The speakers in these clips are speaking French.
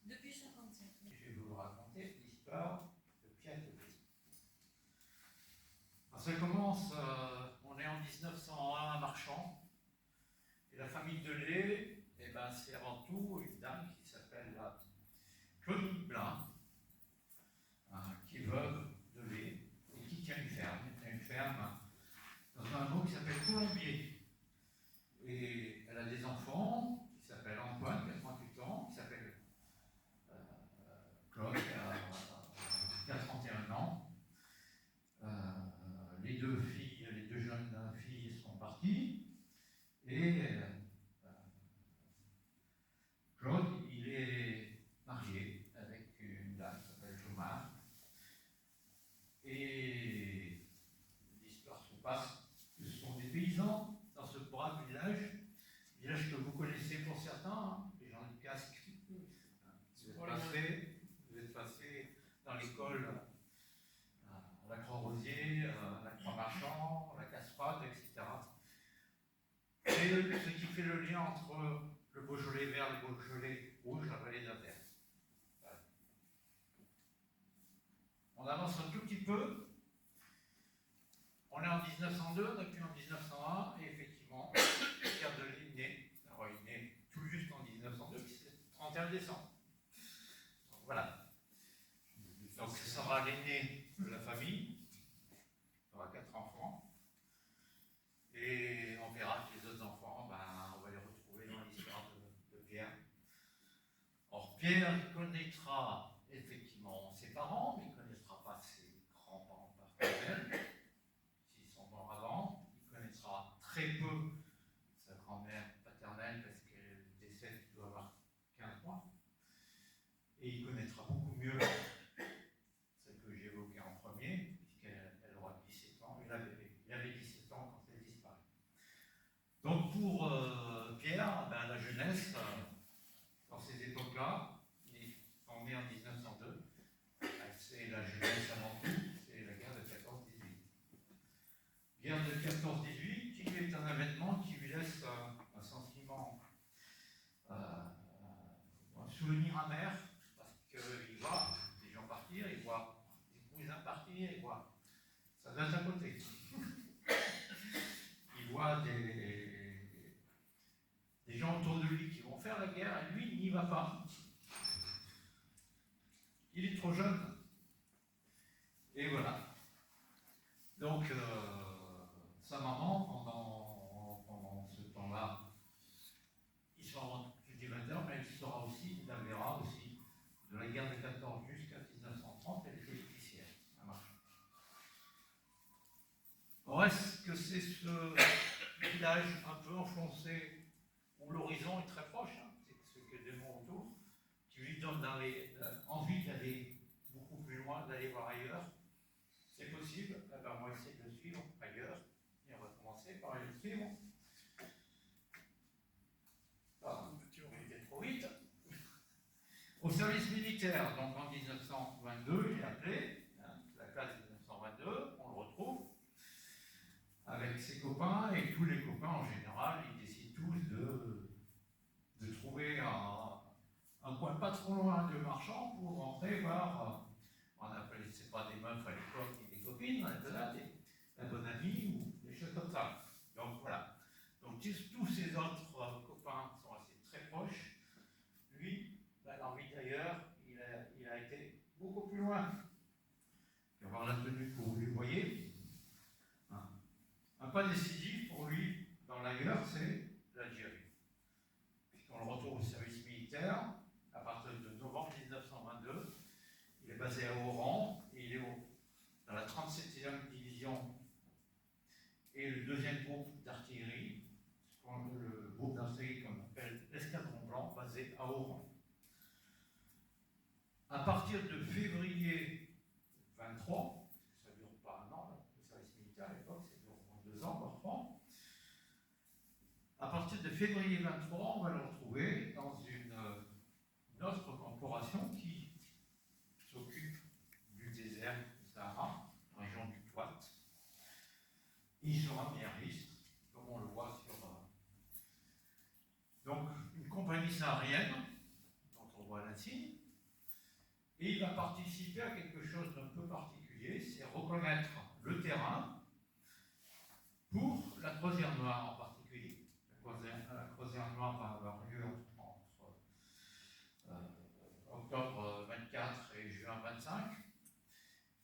Depuis 57. Je vais vous raconter l'histoire de Pierre de Lé. Ça commence, on est en 1901 à Marchand, et la famille de Lé, c'est avant tout une dame qui s'appelle Claudine Blin, qui est veuve de Lé, et qui tient une ferme. Elle tient une ferme dans un hameau qui s'appelle Colombier. Et elle a des enfants qui s'appellent Antoine, qui a 38 ans, qui s'appelle Claude, qui a 31 ans. Les deux jeunes filles sont parties. Et Claude, il est marié avec une dame qui s'appelle Chomard. Et l'histoire se passe, ce sont des paysans dans ce brave village que vous connaissez pour certains, les gens de casque. Vous êtes passé dans l'école à la Croix-Rosier, à la Croix-Marchand, à la Casserade, etc. Et ce qui fait le lien entre le Beaujolais vert et le Beaujolais rouge, la vallée d'Ader. Voilà. On avance un tout petit peu. On est en 1902, depuis en 1901, et effectivement, Pierre de Lé naît. Alors il naît tout juste en 1902, c'est le 31 décembre. Donc voilà. Donc ce sera l'aîné de la famille. Il aura 4 enfants. Et on verra que les autres enfants, on va les retrouver dans l'histoire de Pierre. Or, Pierre connaîtra effectivement ses parents, mais il ne connaîtra pas ses grands-parents paternels, s'ils sont morts avant. Il connaîtra très peu sa grand-mère paternelle, parce qu'elle décède, il doit avoir 15 mois. Et il connaîtra beaucoup mieux celle que j'ai évoquée en premier, puisqu'elle aura 17 ans. Il avait 17 ans quand elle disparaît. Donc pour Pierre, la jeunesse, dans ces époques-là, il est né en 1902, c'est la jeunesse avant tout, c'est la guerre de 14-18. Guerre de 14-18 qui est un événement qui lui laisse un sentiment, un souvenir amer, parce qu'il voit des gens partir, il voit des cousins partir, il voit ça d'un côté. Il voit des gens autour de lui qui vont faire la guerre, et lui, il n'y va pas. Il est trop jeune. Et voilà. Donc, sa maman, pendant ce temps-là, il sera tout des 20 heures, mais elle sera aussi, il la verra aussi, de la guerre de 14 jusqu'à 1930, elle était officière à Marchand. Or, est-ce que c'est ce village un peu enfoncé, où l'horizon est très proche, c'est ce que des monts autour, qui lui donne envie d'aller beaucoup plus loin, d'aller voir ailleurs? C'est possible. On va essayer de le suivre ailleurs. Et on va commencer par le suivre. Tu été trop vite. Au service militaire, donc en 1922, il est appelé, la classe 1922, on le retrouve, avec ses copains, et tous les copains en général, ils décident tous de trouver un coin pas trop loin de Marchand pour rentrer voir. On appelait, c'est pas des meufs à l'époque et des copines, on appelait là la bonne amie ou des choses comme ça. Donc voilà. Donc tous ces autres copains sont assez très proches. Lui, l'envie d'ailleurs, il a été beaucoup plus loin. Et avoir la tenue que vous lui voyez. Un pas décisif pour lui dans l'ailleurs, c'est l'Algérie. Puisqu'on le retrouve au service militaire à partir de novembre 1922. Il est basé à Oran, et il est dans la 37e division et le deuxième groupe d'artillerie, le groupe d'artillerie qu'on appelle l'escadron blanc, basé à Oran. À partir de février 23, ça ne dure pas un an, le service militaire à l'époque, c'est durant 2 ans, voire 3. À partir de février 23, on va le retrouver dans une autre corporation qui s'occupe du désert du Sahara, région du Touat. Il sera méhariste, comme on le voit sur. Donc, une compagnie saharienne, dont on voit l'insigne, Et il va participer à quelque chose d'un peu particulier, c'est reconnaître le terrain pour la croisière noire en particulier. La croisière noire va avoir lieu entre octobre 24 et juin 25.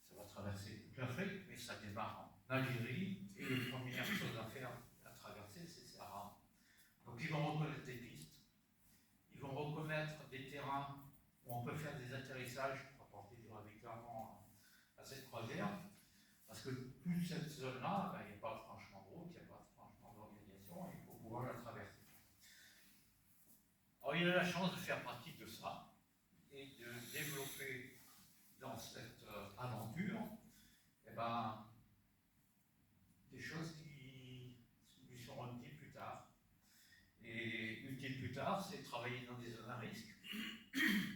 Ça va traverser toute l'Afrique, mais ça démarre en Algérie. Et la première chose à faire, à traverser, c'est Sahara. Donc ils vont reconnaître des pistes, ils vont reconnaître des terrains où on peut faire des atterrissages pour apporter du ravitaillement à cette croisière. Parce que toute cette zone-là, ben, il n'y a pas de franchement de route, il n'y a pas de franchement d'organisation, il faut pouvoir la traverser. Alors il a la chance de faire partie de ça et de développer dans cette aventure eh ben, des choses qui lui seront utiles plus tard. Et utile plus tard, c'est travailler dans des zones à risque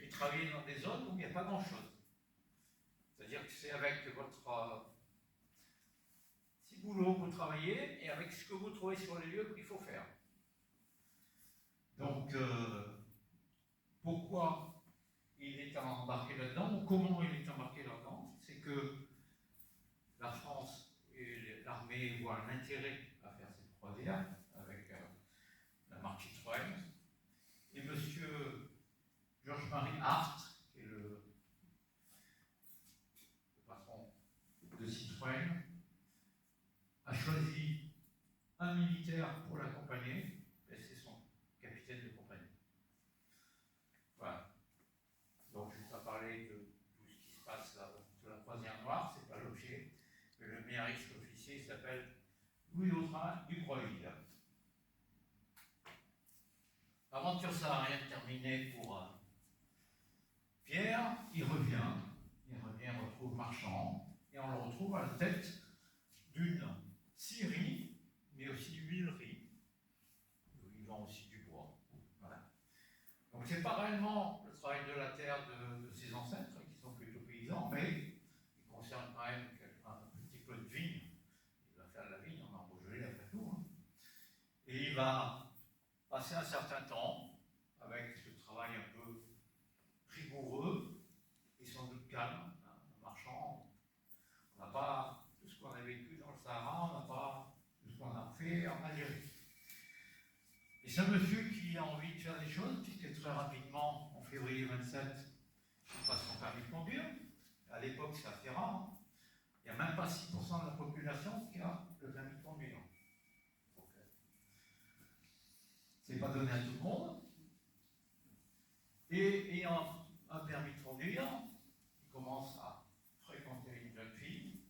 et travailler dans des zones où il n'y a pas grand-chose. C'est-à-dire que c'est avec votre boulot que vous travaillez et avec ce que vous trouvez sur les lieux qu'il faut faire. Donc, pourquoi il est embarqué là-dedans, ou comment il est embarqué là-dedans, c'est que la France et l'armée voient un intérêt à faire cette croisière avec la marque Citroën. Et monsieur Georges-Marie Hart, qui est le patron de Citroën, a choisi un militaire pour l'accompagner, et c'est son capitaine de compagnie. Voilà. Donc je ne vais pas parler de tout ce qui se passe là, sur la croisière noire, c'est pas l'objet. Mais le meilleur ex-officier s'appelle Louis Autrin du Breuil. L'aventure ça n'a rien terminé pour Pierre. Il revient, retrouve Marchand, et on le retrouve à la tête d'une scierie, mais aussi huilerie. Ils vendent aussi du bois. Voilà. Donc c'est pas réellement le travail de la terre de ses ancêtres, qui sont plutôt paysans, mais il concerne quand même un petit peu de vigne. Il va faire de la vigne, on a Beaujolais après tout. Hein. Et il va passer un certain temps avec ce travail un peu rigoureux et sans doute calme. Un marchand, on n'a pas tout ce qu'on a vécu dans le Sahara, on n'a pas tout ce qu'on a fait en Algérie. Et c'est un monsieur qui a envie de faire des choses, puisque très rapidement, en février 27, il passe son permis de conduire. À l'époque, c'est assez rare. Il n'y a même pas 6% de la population qui a le permis de conduire. Donc, c'est pas donné à tout le monde. Et ayant un permis de conduire, il commence à fréquenter une jeune fille.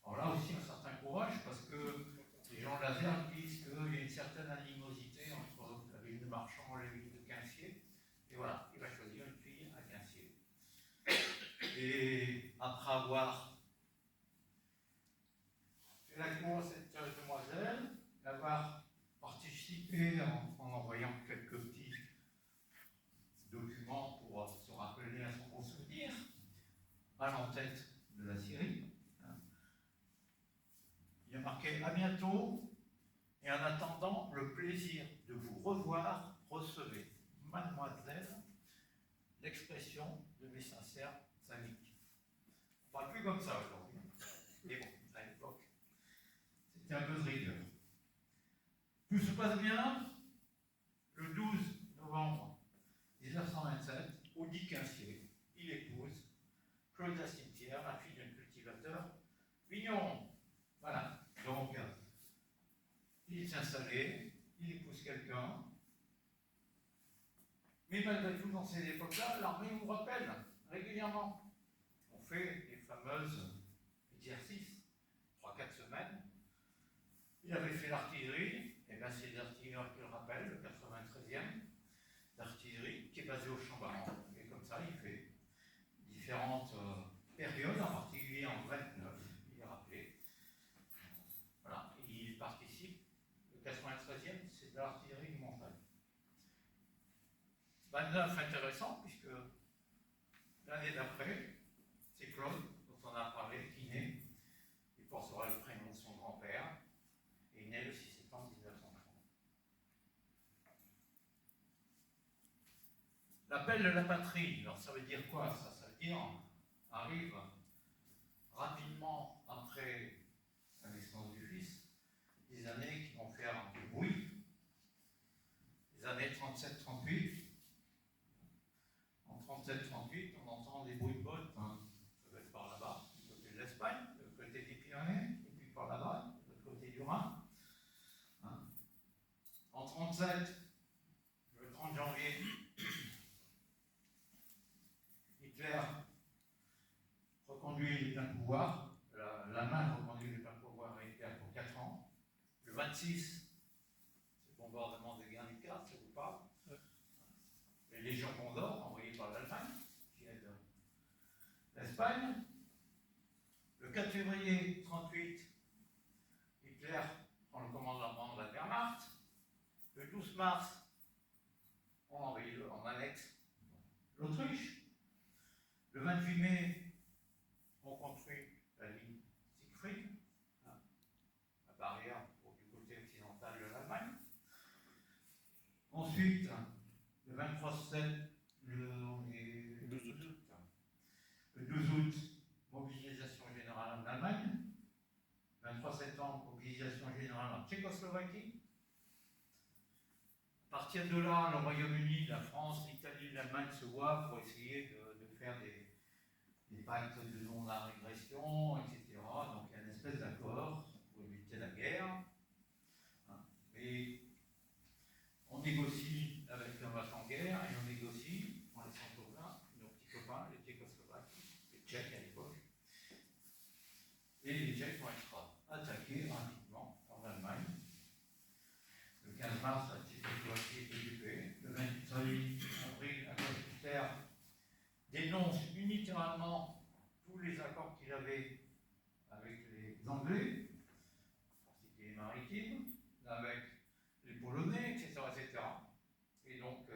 Alors là aussi, un certain courage, parce que les gens de la Vergne disent qu'il y a une certaine animosité entre la ville de Marchand et la ville de Quinciers. Et voilà, il va choisir une fille à Quinciers. Et après avoir fait la cour à cette demoiselle, d'avoir participé en envoyant quelques petits documents pour se rappeler à son bon souvenir, à l'entête de la Syrie. Il a marqué « À bientôt et en attendant le plaisir de vous revoir, recevez, mademoiselle, l'expression de mes sincères amitiés. » On ne parle plus comme ça aujourd'hui. Mais bon, à l'époque, c'était un peu de rigueur. Tout se passe bien. Le 12 novembre 1927, au 10 Quinciers, il épouse Claudia Cimetière, la fille d'un cultivateur vigneron. Voilà. Donc, il est installé, il épouse quelqu'un. Mais malgré tout, dans ces époques-là, l'armée nous rappelle régulièrement. On fait les fameuses exercices, 3-4 semaines. Il avait fait l'artillerie, et bien c'est l'artilleur qui le rappelle, le 93e d'artillerie, qui est basé au Champ-Baran. Et comme ça, il fait différentes périodes, en particulier en 29, il est rappelé. Voilà, il participe. Le 93e, c'est de l'artillerie de montagne. 29, intéressant, puisque l'année d'après, c'est Claude, dont on a parlé, qui naît. Il portera le prénom de son grand-père, et il naît le 6 septembre 1930. L'appel de la patrie, alors ça veut dire quoi ça? Ça veut dire, arrive rapidement après la naissance du Fils, des années qui vont faire du bruit, les années 37-38. En 37-38, on entend des bruits de bottes, hein. Ça doit être par là-bas, du côté de l'Espagne, du côté des Pyrénées, et puis par là-bas, de l'autre côté du Rhin. Hein. En 37, le 30 janvier, Hitler reconduit les pleins pouvoirs. L'Allemagne reconduit les pleins pouvoirs à Hitler pour 4 ans. Le 26, c'est le bombardement de Guernica, ça vous parle. Les légions Condor envoyées par l'Allemagne, qui aide l'Espagne. Le 4 février 1938, Hitler prend le commandement de la Wehrmacht. Le 12 mars, on envahit en annexe l'Autriche. Le 28 mai, on construit la ligne Siegfried, la barrière du côté occidental de l'Allemagne. Ensuite, le 12 août, mobilisation générale en Allemagne. 23 septembre, mobilisation générale en Tchécoslovaquie. À partir de là, le Royaume-Uni, la France, l'Italie, l'Allemagne se voient pour essayer de faire des pactes de non-agression, etc. Donc il y a une espèce d'accord pour éviter la guerre. Mais on négocie avec un vache en guerre et on négocie en laissant copains, nos petits copains, les Tchécoslovaques, les Tchèques à l'époque. Et les Tchèques vont être attaqués rapidement en Allemagne. Le 15 mars, la Tchécoslovaquie est occupée. Le 28 avril, Adolf Hitler dénonce unilatéralement tous les accords qu'il avait avec les Anglais, en particulier maritimes, avec les Polonais, etc. Et donc,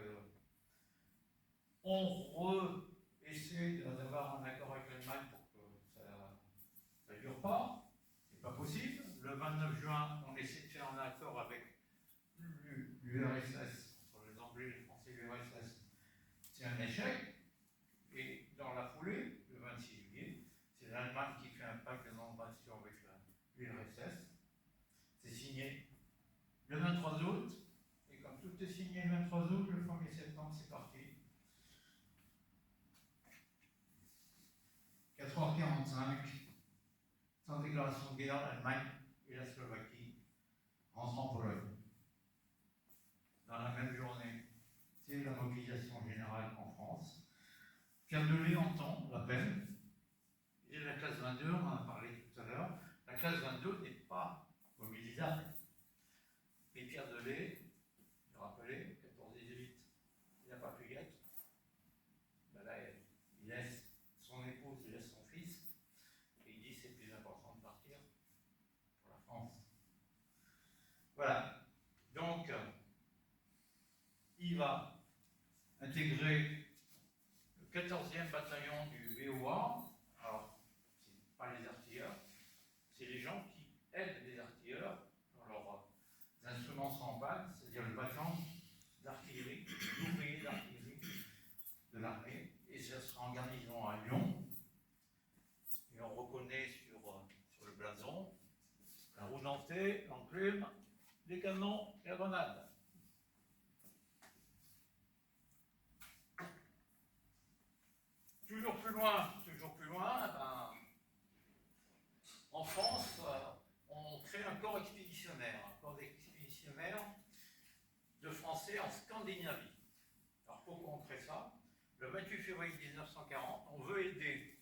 on essaie d'avoir un accord avec l'Allemagne pour que ça ne dure pas. C'est pas possible. Le 29 juin, on essaie de faire un accord avec l'URSS, entre les Anglais, les Français et l'URSS. C'est un échec. Et dans la foulée, le 26 juillet, c'est l'Allemagne qui fait un pacte de non-agression avec l'URSS. C'est signé le 23 août. Et comme tout est signé le 23 août, le 1er septembre, c'est parti. 4h45, sans déclaration de guerre, l'Allemagne et la Slovaquie rentrent en Pologne. Dans la même journée, c'est la mobilisation générale en France. Pierre Delay entend l'appel. Et la classe 22, on en a parlé tout à l'heure, la classe 22 n'est pas mobilisable. Et Pierre Delay, je rappelais, 14-18, il n'a pas pu y être. Ben là, il laisse son épouse, il laisse son fils, et il dit c'est plus important de partir pour la France. Voilà. Donc, il va intégrer le 14e bataillon du VOA. Alors, ce n'est pas les artilleurs, c'est les gens qui aident les artilleurs quand leurs instruments sont en panne, c'est-à-dire le bataillon d'artillerie, l'ouvrier d'artillerie de l'armée, et ça sera en garnison à Lyon. Et on reconnaît sur le blason la roue dentée, l'enclume, les canons et la grenade. Toujours plus loin, ben, en France, on crée un corps expéditionnaire de Français en Scandinavie. Alors pourquoi on crée ça? Le 28 février 1940, on veut aider.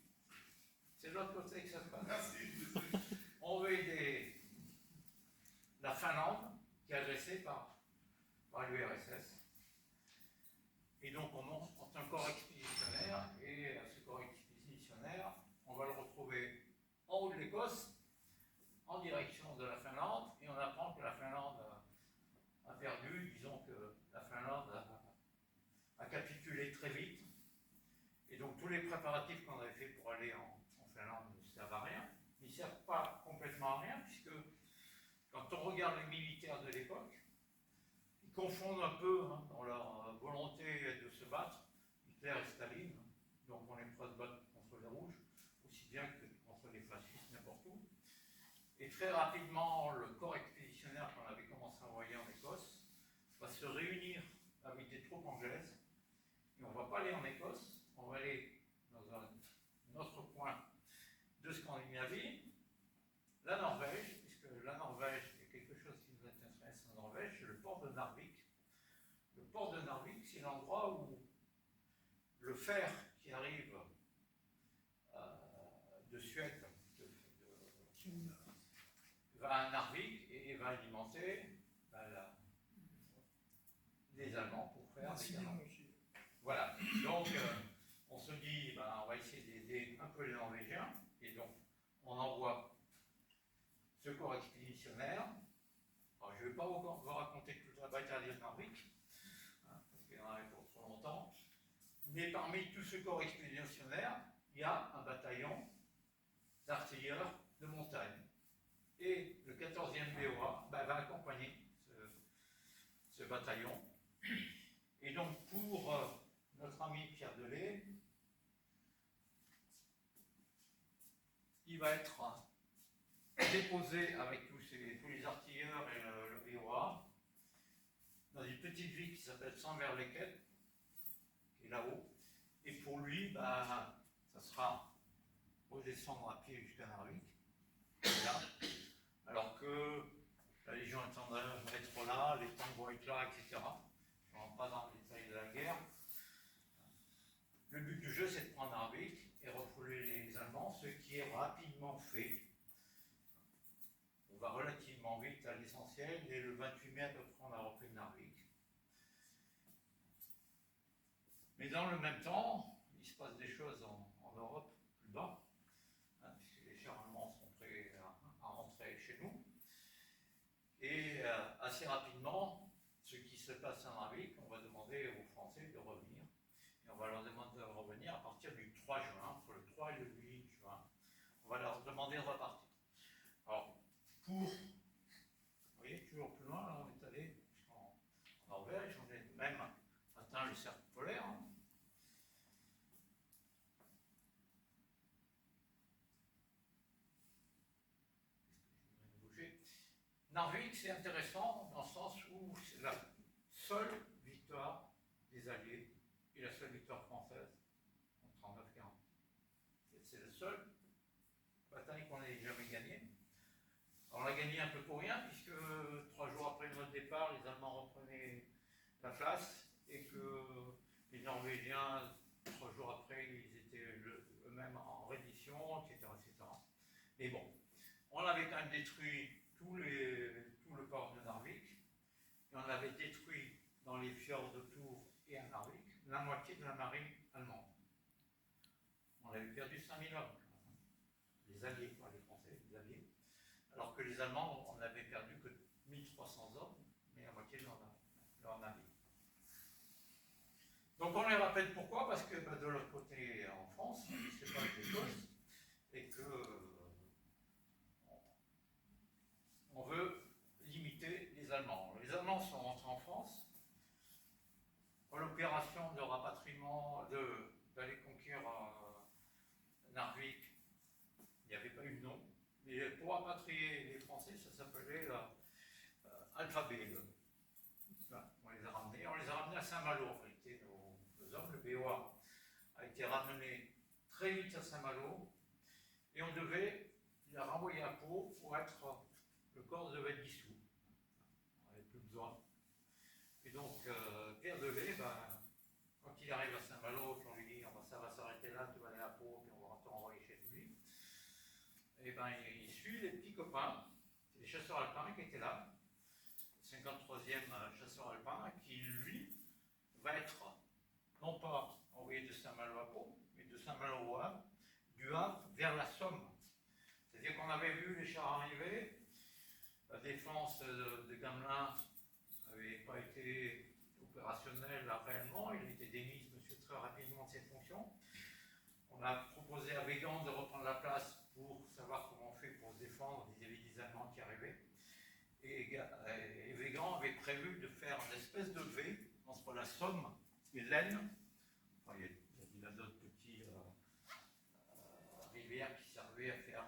C'est de l'autre côté que ça se passe. On veut aider la Finlande, qui est agressée par l'URSS. Et donc on monte un corps expéditionnaire, et ce corps expéditionnaire, on va le retrouver en haut de l'Écosse, en direction de la Finlande, et on apprend que la Finlande a perdu, disons que la Finlande a capitulé très vite, et donc tous les préparatifs qu'on avait fait pour aller en Finlande ne servent à rien. Ils ne servent pas complètement à rien, puisque quand on regarde les militaires de l'époque, ils confondent un peu dans leur volonté de se battre, Hitler et Staline, donc on est cross-botte contre les rouges, aussi bien que contre les fascistes, n'importe où. Et très rapidement, le corps expéditionnaire qu'on avait commencé à envoyer en Écosse va se réunir avec des troupes anglaises. Et on ne va pas aller en Écosse, on va aller dans un autre point de Scandinavie, la Norvège, puisque la Norvège, il y a quelque chose qui nous intéresse en Norvège, c'est le port de Narvik. Le port de Narvik, c'est l'endroit où le fer qui arrive de Suède va à Narvik et va alimenter les Allemands pour faire des canons. Voilà, donc on se dit, on va essayer d'aider un peu les Norvégiens, et donc on envoie ce corps expéditionnaire. Alors je ne vais pas vous raconter toute la bataille de Narvik, parce qu'il y en avait pour trop longtemps, mais parmi tout ce corps expéditionnaire, il y a un bataillon d'artilleurs de montagne. Et le 14e BOA va accompagner ce bataillon. Et donc pour notre ami Pierre Delay, il va être déposé avec tous les artilleurs et le BOA dans une petite ville qui s'appelle Samverleket, qui est là-haut. Et pour lui, ça sera redescendre à pied jusqu'à Narvik. Là. Alors que la Légion attendrait va être là, les tanks vont être là, etc. Je ne rentre pas dans le détail de la guerre. Le but du jeu, c'est de prendre Narvik et refouler les Allemands, ce qui est rapidement fait. On va relativement vite à l'essentiel, et le 28 mai à peu près, on a repris Narvik. Mais dans le même temps, il se passe des choses en Europe plus bas, puisque les chars allemands sont prêts à rentrer chez nous. Et assez rapidement, ce qui se passe à Narvik, on va demander aux Français de revenir. Et on va leur demander de revenir à partir du 3 juin, entre le 3 et le 8 juin. On va leur demander de repartir. Alors, vous voyez, toujours plus loin, là, on est allé en Norvège, on est même atteint le cercle polaire. Narvik, c'est intéressant dans le sens où c'est la seule victoire des Alliés et la seule victoire française en 39-40. C'est la seule bataille qu'on ait jamais gagnée. On l'a gagnée un peu pour rien, puisque 3 jours après notre départ, les Allemands reprenaient la place et que les Norvégiens, 3 jours après, ils étaient eux-mêmes en reddition, etc., etc. Mais bon, on avait quand même détruit tout le port de Narvik, et on avait détruit dans les fjords de Tours et à Narvik la moitié de la marine allemande. On avait perdu 5000 hommes, les Alliés, pas les Français, les Alliés, alors que les Allemands, on n'avait perdu que 1300 hommes, mais la moitié de leur navire. Donc on les rappelle pourquoi, parce que de l'autre côté, en France, c'est pas l'Écosse, et que on veut limiter les Allemands. Les Allemands sont rentrés en France. Pour l'opération de rapatriement, d'aller conquérir Narvik, il n'y avait pas eu de nom. Mais pour rapatrier les Français, ça s'appelait Alphabet. On les a ramenés. On les a ramenés à Saint-Malo, en réalité, nos hommes. Le BOA a été ramené très vite à Saint-Malo. Et on devait la renvoyer à Pau pour être... Le corps devait être dissous. On n'avait plus besoin. Et donc, Pierre Delay, quand il arrive à Saint-Malo, on lui dit ça va s'arrêter là, tu vas aller à Pau, puis on va te renvoyer chez lui. Et il suit les petits copains, les chasseurs alpins qui étaient là, le 53e chasseur alpin, qui lui va être non pas envoyé de Saint-Malo à Pau, mais de Saint-Malo au Havre, du Havre vers la Somme. C'est-à-dire qu'on avait vu les chars arriver. La défense de Gamelin n'avait pas été opérationnelle là, réellement, il a été démis, monsieur, très rapidement de ses fonctions. On a proposé à Weygand de reprendre la place pour savoir comment on fait pour se défendre vis-à-vis des Allemands qui arrivaient. Et Weygand avait prévu de faire une espèce de V entre la Somme et l'Aisne. Enfin, il y a d'autres petits servait à faire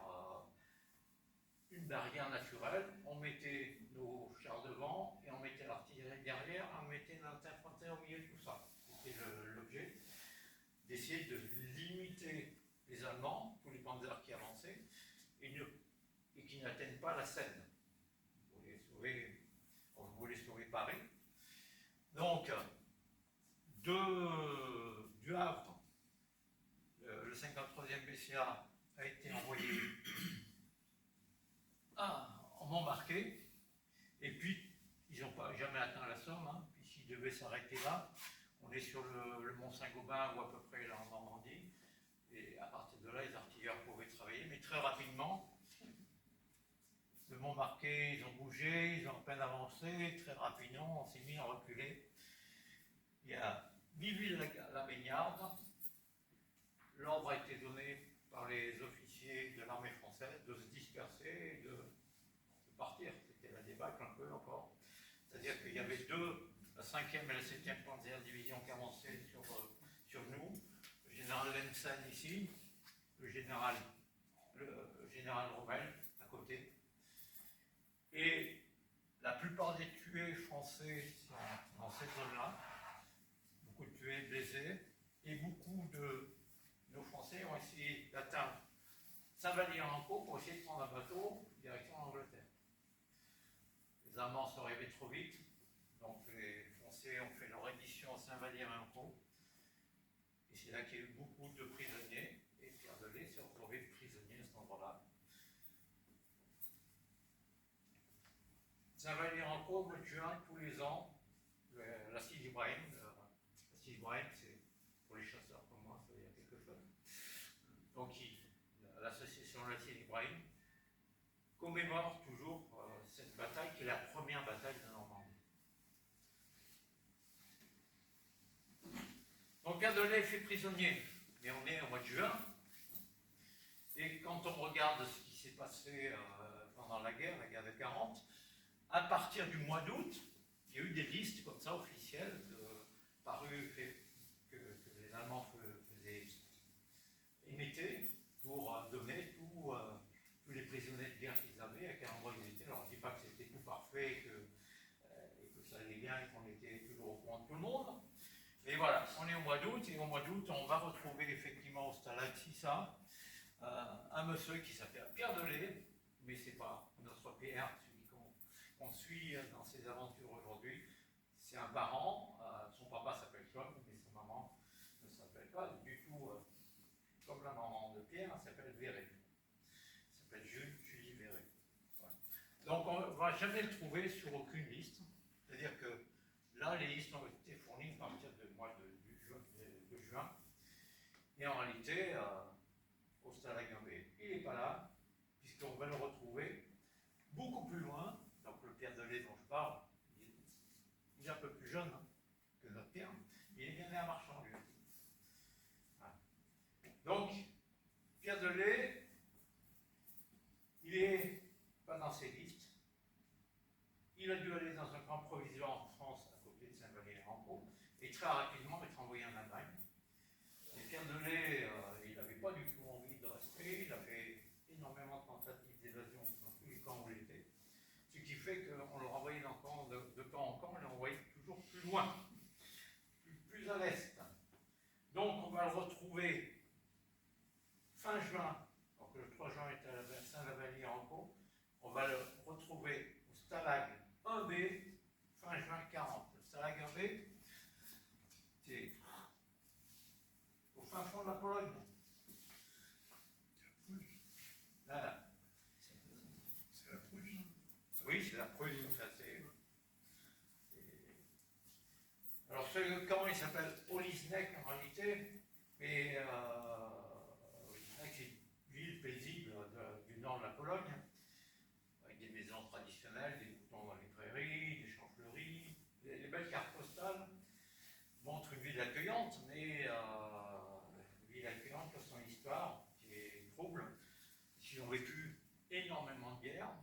une barrière naturelle. On mettait nos chars devant et on mettait l'artillerie derrière, on mettait notre infanterie au milieu de tout ça. C'était l'objet d'essayer de limiter les Allemands, tous les panzers qui avançaient, et qui n'atteignent pas la Seine. On voulait sauver Paris. Donc, du Havre, le 53e BCA a été envoyé en Montmarquet, et puis ils n'ont pas jamais atteint la Somme, hein, puisqu'ils devaient s'arrêter là. On est sur le Mont Saint-Gobain, ou à peu près là en Normandie, et à partir de là, les artilleurs pouvaient travailler, mais très rapidement, le Montmarquet, ils ont bougé, ils ont à peine avancé, très rapidement, on s'est mis à reculer. Il y a Vivi-la Baignarde. L'ordre a été donné par les officiers de l'armée française de se disperser et de partir. C'était la débâcle un peu encore. C'est-à-dire qu'il y avait la 5e et la 7e Panzer Division qui avançaient sur nous. Le général Lensen ici, le général Rommel à côté. Et la plupart des tués français sont dans cette zone-là. Beaucoup de tués, blessés. Et beaucoup de nos Français ont essayé d'atteindre Saint-Vallier-en-Caux pour essayer de prendre un bateau direction l'Angleterre. Les Allemands sont arrivés trop vite, donc les Français ont fait leur édition à Saint-Vallier-en-Caux. Et c'est là qu'il y a eu beaucoup de prisonniers, et Pierre Delay s'est retrouvé prisonnier à cet endroit-là. Saint-Vallier-en-Caux, au mois de juin, tous les ans, la Sidi Ibrahim, la Sidi Ibrahim, c'est pour les chasseurs comme moi, ça veut dire quelque chose. Donc l'association La Sidi Ibrahim commémore toujours cette bataille qui est la première bataille de Normandie. Donc Pierre Delay est fait prisonnier, mais on est au mois de juin, et quand on regarde ce qui s'est passé pendant la guerre de 40, à partir du mois d'août, il y a eu des listes comme ça officielles parues que les Allemands émettaient pour donner tous les prisonniers de guerre qu'ils avaient, à quel endroit ils étaient. Alors, je ne dis pas que c'était tout parfait et que ça allait bien et qu'on était toujours au courant de tout le monde. Mais voilà, on est au mois d'août, et au mois d'août, on va retrouver effectivement au Stalag Sissa un monsieur qui s'appelle Pierre Delay, mais ce n'est pas notre Pierre, qu'on suit dans ses aventures aujourd'hui. C'est un parent, son papa s'appelle John, mais sa maman ne s'appelle pas du tout comme la maman de Pierre, elle s'appelle Véret. Elle s'appelle Julie Véret. Voilà. Donc on ne va jamais le trouver sur aucune liste. C'est-à-dire que là, les listes ont été fournies à partir du mois de juin. Et en réalité, au Stalag Gambé, il n'est pas là, puisqu'on va le retrouver beaucoup plus loin. Donc le Pierre Delay dont je parle, il est un peu plus jeune que notre Pierre, mais il est bien né à Marchand, lui. Voilà. Donc, Pierre Delay, il n'est pas dans ces listes. Il a dû aller dans un camp provisoire en France, à côté de Saint-Vallier-en-Caux, et très rapidement être envoyé en Allemagne. Et Pierre Delay, il n'avait pas du tout envie de rester, il a fait énormément de tentatives d'évasion dans tous les camps où il était. Ce qui fait qu'on le renvoyait de camp en camp, on le renvoyait toujours plus loin, plus à l'est. Donc on va le retrouver fin juin, donc le 3 juin est à Saint-Lavalier-en-Caux, on va le retrouver au Stalag 1B, fin juin 40. Le Stalag 1B, c'est au fin fond de la Pologne. Là. C'est la Prusse. Oui, c'est la Prusse. Alors ce camp, il s'appelle Olisnek en réalité, mais Olisnek, c'est une ville paisible du nord de la Pologne, avec des maisons traditionnelles, des moutons dans les prairies, des champs fleuris. Les belles cartes postales montrent une ville accueillante, mais une ville accueillante pour son histoire, qui est trouble. Ils ont vécu énormément de guerres.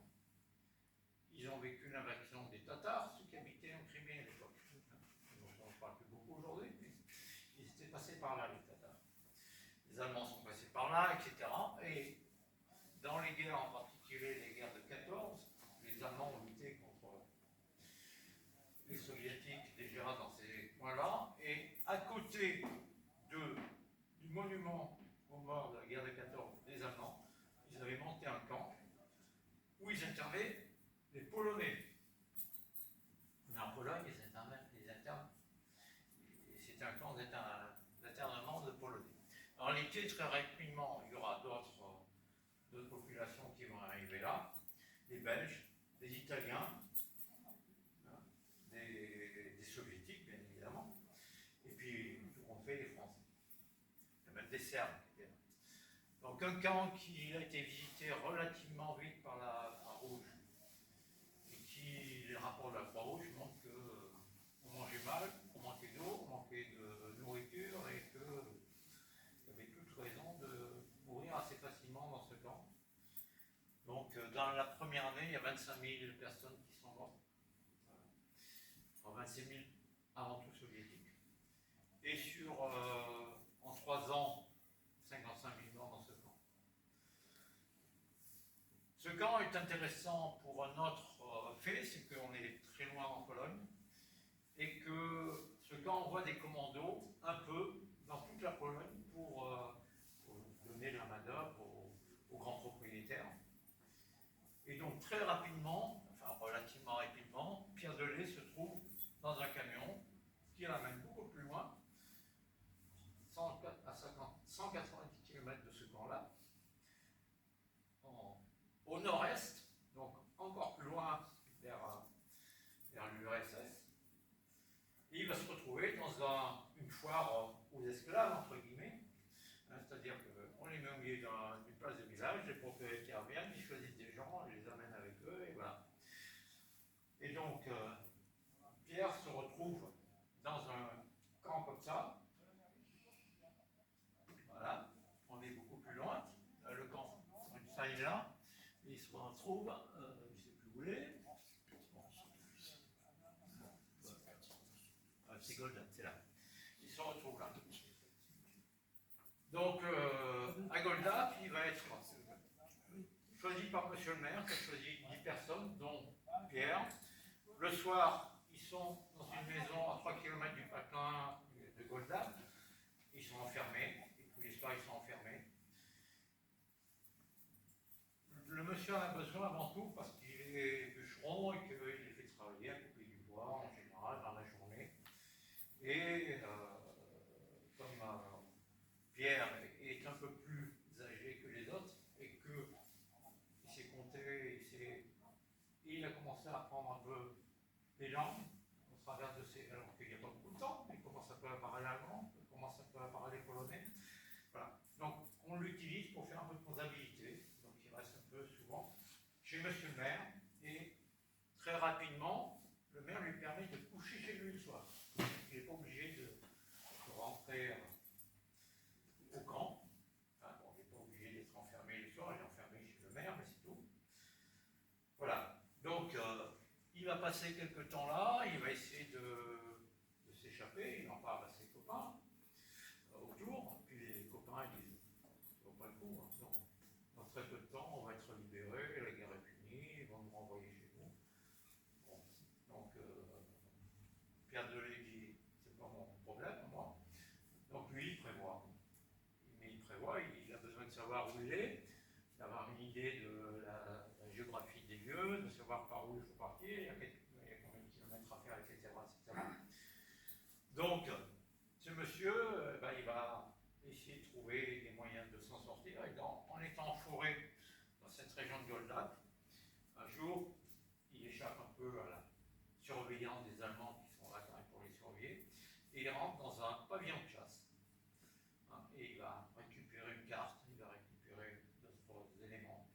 Ils ont vécu l'invasion des Tatars, ceux qui habitaient en Crimée à l'époque. On ne parle plus beaucoup aujourd'hui, mais ils étaient passés par là, les Tatars. Les Allemands sont passés par là, etc. Et guerres, en particulier les guerres de 14, les Allemands ont lutté contre les Soviétiques déjà dans ces coins-là, et à côté du monument aux morts de la guerre de 14 des Allemands, ils avaient monté un camp où ils internaient les Polonais. Mais en Pologne, ils internaient. Et c'était un camp d'internement de Polonais. En réalité, très rapidement, il y aura d'autres populations qui vont arriver là, des Belges, des Italiens, hein, des Soviétiques, bien évidemment, et puis tout compte fait, les Français. Il y a même des Serbes. Donc un camp qui a été visité relativement vite par la Croix-Rouge, et qui, les rapports de la Croix-Rouge montrent qu'on mangeait mal, on manquait d'eau, on manquait de nourriture, et qu'il y avait toute raison de mourir assez facilement dans ce camp. Donc dans la première année, il y a 25 000 personnes qui sont mortes. Voilà. 25 000 avant tout soviétiques. Et en 3 ans, 55 000 morts dans ce camp. Ce camp est intéressant pour un autre fait, c'est qu'on est très loin en Pologne, et que ce camp envoie des commandos un peu dans toute la Pologne pour donner la main-d'œuvre aux grands propriétaires. Et donc très rapidement, enfin relativement rapidement, Pierre Delay se trouve dans un camion qui l'amène beaucoup plus loin, 190 km de ce camp-là, au nord-est, donc encore plus loin vers l'URSS. Et il va se retrouver dans une foire aux esclaves, entre guillemets, hein, c'est-à-dire qu'on les met au milieu d'une place de village, les propriétaires viennent, ils choisissent des gens, ils les amènent avec eux, et voilà. Et donc, Pierre se retrouve dans un camp comme ça. Voilà, on est beaucoup plus loin. Le camp, ça il est là. Il se retrouve, je ne sais plus où il est. C'est Golden, c'est là. Il se retrouve là. Donc, à Golda, il va être choisi par monsieur le maire, qui a choisi 10 personnes, dont Pierre. Le soir, ils sont dans une maison à 3 km du patelin de Golda. Ils sont enfermés, et tous les soirs, ils sont enfermés. Le monsieur en a besoin avant tout parce qu'il est bûcheron et qu'il les fait travailler à couper du bois en général dans la journée. Et comme Pierre est un peu plus âgé que les autres et qu'il s'est compté, il a commencé à apprendre un peu les langues au travers de ses. Alors qu'il n'y a pas beaucoup de temps, il commence un peu à parler allemand, il commence un peu à parler polonais. Voilà. Donc on l'utilise pour faire un peu de comptabilité. Donc il reste un peu souvent chez monsieur le maire et très rapidement, le maire lui permet de coucher chez lui le soir. Il n'est pas obligé de rentrer au camp. Enfin, bon, il n'est pas obligé d'être enfermé le soir, il est enfermé chez le maire, mais c'est tout. Voilà. Donc, il va passer quelques temps là, il va essayer de s'échapper, il en parle à ses copains autour, puis les copains ils disent ça vaut pas le coup, hein, dans très peu de temps, on va être libéré, la guerre est finie, ils vont nous renvoyer chez nous. Bon. Donc, Pierre Delay dit c'est pas mon problème, moi. Donc, lui, il prévoit. Mais il prévoit, il a besoin de savoir où il est, d'avoir une idée de la géographie des lieux, de savoir par où il faut partir, il y a combien de kilomètres à faire, etc. Donc, ce monsieur, il va essayer de trouver des moyens de s'en sortir. Et en étant en forêt dans cette région de Golda, un jour, il échappe un peu à la surveillance des Allemands qui sont là quand même pour les surveiller, et il rentre dans un pavillon de chasse. Et il va récupérer une carte, il va récupérer d'autres éléments.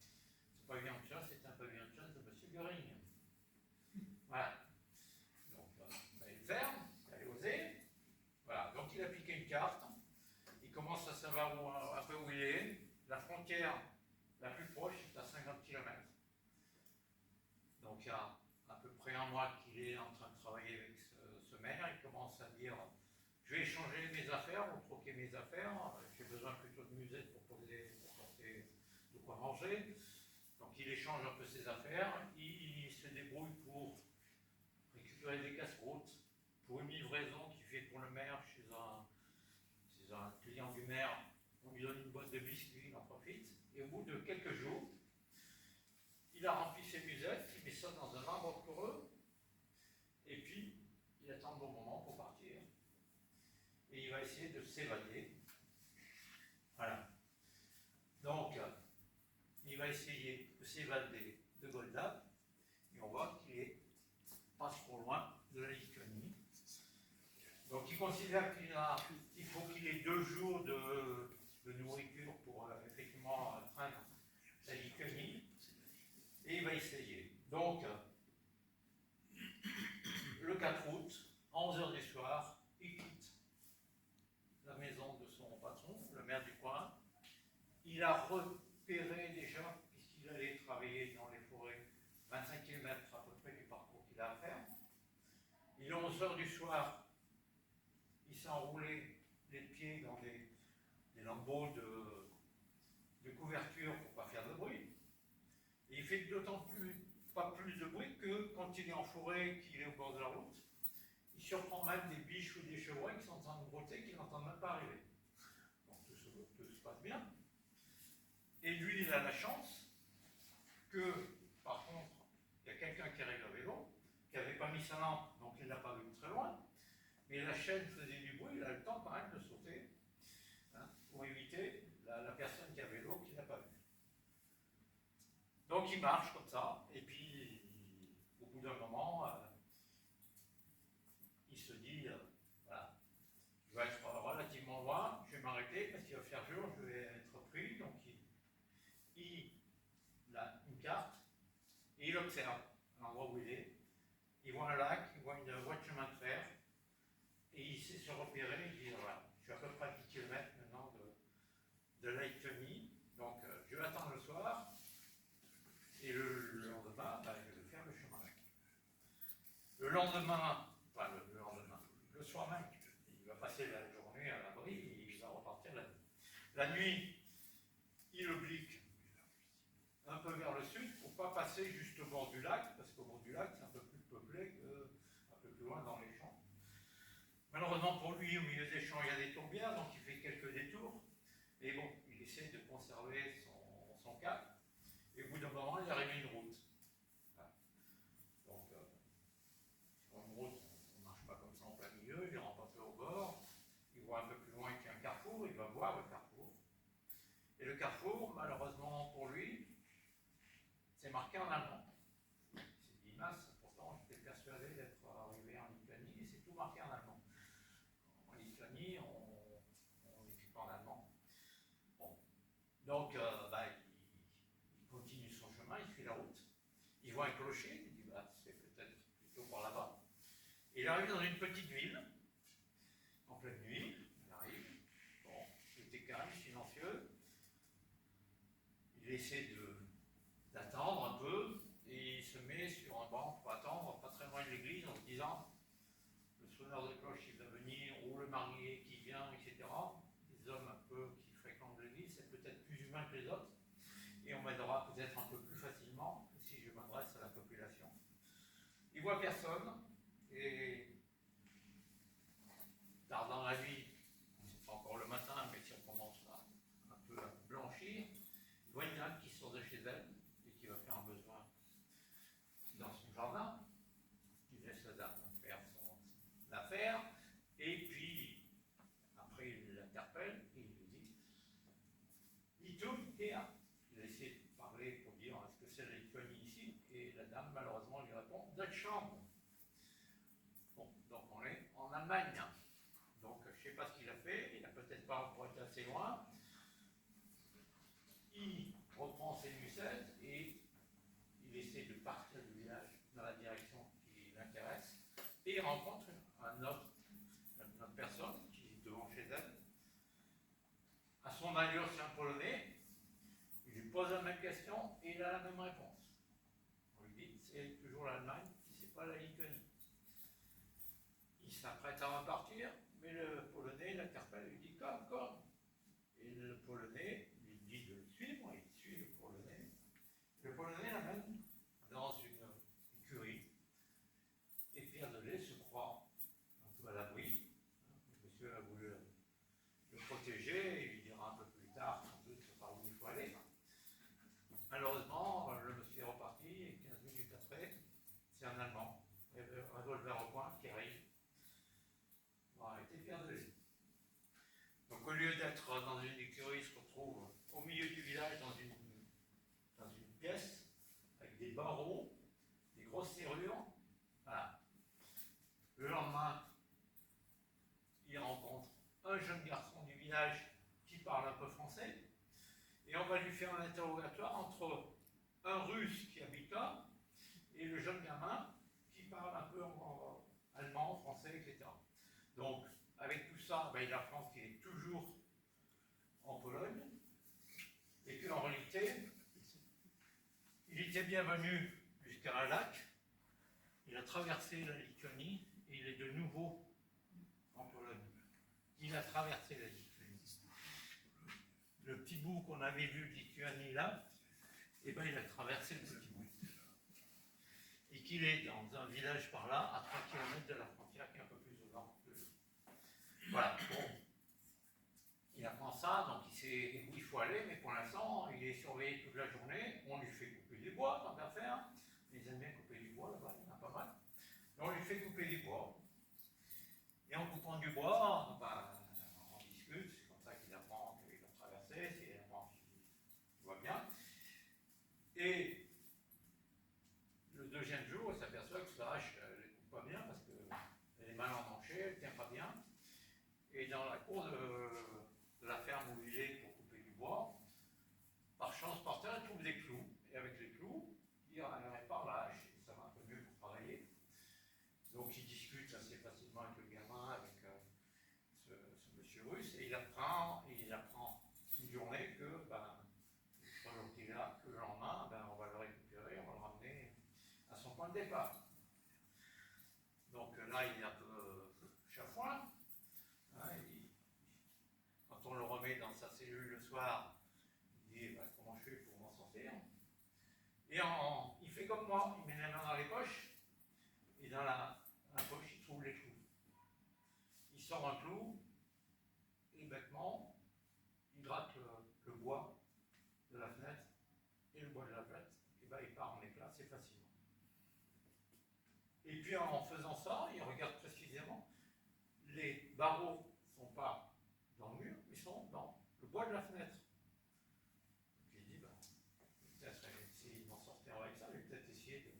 Ce pavillon de chasse est un pavillon de chasse de M. Göring. Voilà. Donc, il ferme, il a osé. Voilà. Donc, il a piqué une carte. Il commence à savoir un peu où il est. La frontière la plus proche est à 50 km. Donc, il y a à peu près un mois qu'il est en train de travailler avec ce maire. Il commence à dire je vais échanger mes affaires ou troquer mes affaires. J'ai besoin plutôt de musette pour porter de quoi manger. il échange un peu ses affaires, il se débrouille pour récupérer des casse-routes, pour une livraison qu'il fait pour le maire chez un client du maire. On lui donne une boîte de biscuits, il en profite, et au bout de quelques jours, il a rempli ses musettes, il met ça dans un arbre creux, et puis il attend le bon moment pour partir, et il va essayer de s'évader. Voilà. Donc, il va essayer de s'évader de Goldap, et on voit qu'il est pas trop loin de la Lituanie. Donc, il considère qu'il faut qu'il ait 2 jours de nourriture pour effectivement atteindre la Lituanie, et il va essayer. Donc, le 4 août, à 11h du soir, il quitte la maison de son patron, le maire du coin. Il a repéré déjà, puisqu'il allait travailler dans les forêts, 25 km à peu près du parcours qu'il a à faire. Il est 11h du soir, il s'est enroulé les pieds dans des lambeaux de couverture pour ne pas faire de bruit. Et il fait d'autant pas plus de bruit que quand il est en forêt, qu'il est au bord de la route, il surprend même des biches ou des chevreuils qui sont en train de brouter, qui n'entendent même pas arriver. Donc tout se passe bien. Et lui, il a la chance que, par contre, il y a quelqu'un qui arrive à vélo, qui n'avait pas mis sa lampe, donc il ne l'a pas vu très loin, mais la chaîne faisait du bruit, il a le temps quand même de sauter, hein, pour éviter la personne qui a vélo qui ne l'a pas vu. Donc il marche comme ça, et puis au bout d'un moment, il se dit, voilà, je vais être relativement loin, je vais m'arrêter parce qu'il va faire jour, je vais être pris. Donc il a une carte et il observe l'endroit où il est. Il voit un lac, il voit une voie de chemin de fer et il sait se repérer. Il dit, voilà, je suis à peu près à 10 km maintenant de la Lituanie, donc je vais attendre le soir. Et le lendemain, je vais faire le chemin. Le lendemain, le soir même, il va passer la journée à l'abri et il va repartir la nuit. La nuit, il oblique un peu vers le sud pour ne pas passer juste au bord du lac, parce qu'au bord du lac, c'est un peu plus peuplé qu'un peu plus loin dans les champs. Malheureusement pour lui, au milieu des champs, il y a des tourbières, donc il fait quelques détours. Mais bon, il essaie de conserver son cap. Et au bout d'un moment, il arrive à une route. Voilà. Donc, sur une route, on ne marche pas comme ça en plein milieu, il rentre un peu au bord, il voit un peu plus loin qu'il y a un carrefour, il va voir le carrefour. Et le carrefour, malheureusement pour lui, c'est marqué en allemand. Il s'est dit, mince, pourtant j'étais persuadé d'être arrivé en Lituanie, et c'est tout marqué en allemand. En Lituanie, on n'écrit pas en allemand. Bon. Donc, il continue son chemin, il fait la route. Il voit un clocher, il dit, c'est peut-être plutôt par là-bas. Il arrive dans une petite ville, en pleine nuit, il arrive, bon, tout est calme, silencieux. Il essaie d'attendre un peu, et il se met sur un banc pour attendre, pas très loin de l'église, en se disant, le sonneur de cloche qui va venir, ou le marié qui vient, etc. Les hommes un peu qui fréquentent l'église, c'est peut-être plus humain que les autres, et on m'aidera peut-être un peu plus facilement si je m'adresse à la population. Il voit personne, et tard dans la nuit, c'est pas encore le matin, mais si on commence un peu à blanchir, il voit une dame qui sort de chez elle et qui va faire un besoin dans son jardin. Il laisse la dame faire son affaire, et puis après il l'interpelle et il lui dit Lituania. Il a essayé de parler pour dire est-ce que c'est la Lituanie ici, et la dame malheureusement lui répond Deutschland. Bon, donc on est en Allemagne. Donc je ne sais pas ce qu'il a fait, il n'a peut-être pas encore été assez loin. Il reprend ses musettes et il essaie de partir du village dans la direction qui l'intéresse, et il rencontre une autre personne qui est devant chez elle. À son allure, c'est un Polonais. Il lui pose la même question et il a la même réponse. On lui dit c'est toujours l'Allemagne, c'est pas la Lituanie. Il s'apprête à repartir, mais le Polonais l'interpelle et lui dit comme. Et le Polonais lui dit de le suivre, il suit le Polonais. Le Polonais C'est un Allemand, revolver au point, qui arrive. Bon, arrêtez de faire de lui. Donc au lieu d'être dans une écurie, il se retrouve au milieu du village dans une pièce avec des barreaux, des grosses serrures. Voilà. Le lendemain, il rencontre un jeune garçon du village qui parle un peu français et on va lui faire un interrogatoire entre un russe qui habite là et le jeune gamin qui parle un peu en allemand, français, etc. Donc, avec tout ça, ben, il apprend qu'il est toujours en Pologne et qu'en réalité, il était bienvenu jusqu'à un lac, il a traversé la Lituanie et il est de nouveau en Pologne. Il a traversé la Lituanie. Le petit bout qu'on avait vu de Lituanie là, eh ben, il a traversé le petit bout. Et qu'il est dans un village par là, à 3 km de la frontière, qui est un peu plus au nord de lui. Voilà, bon. Il apprend ça, donc il sait où il faut aller, mais pour l'instant, il est surveillé toute la journée. On lui fait couper du bois, tant qu'à faire. Ils aiment bien couper du bois là-bas, il y en a pas mal. Et on lui fait couper du bois. Et en coupant du bois, ben, on discute, c'est comme ça qu'il apprend qu'il va traverser, c'est apprend qu'il voit bien. Et le deuxième jour, il s'aperçoit que sa hache ne coupe pas bien parce qu'elle est mal emmanchée, elle ne tient pas bien. Et dans la cour de la ferme où il est pour couper du bois, par chance, par terre, il trouve des clous. Et avec les clous, il répare la hache et ça va un peu mieux pour travailler. Donc il discute assez facilement avec le gamin, avec ce monsieur russe, et il apprend une journée que, ben, que le lendemain, ben, on va le récupérer, on va le ramener à son point de départ. Donc là, il est un peu chafouin. Hein, quand on le remet dans sa cellule le soir, il dit ben, comment je fais pour m'en sortir. Et il fait comme moi, il met les mains dans les poches, et dans la poche, il trouve les clous. Il sort un clou, et bêtement, il gratte le bois de la fenêtre, et le bois de la fenêtre, et ben, il part en éclats assez facilement. Et puis en faisant ça, il regarde précisément, les barreaux ne sont pas dans le mur, ils sont dans le bois de la fenêtre. Donc il dit, ben, peut-être essayer d'en sortir avec ça, il va peut-être essayer de...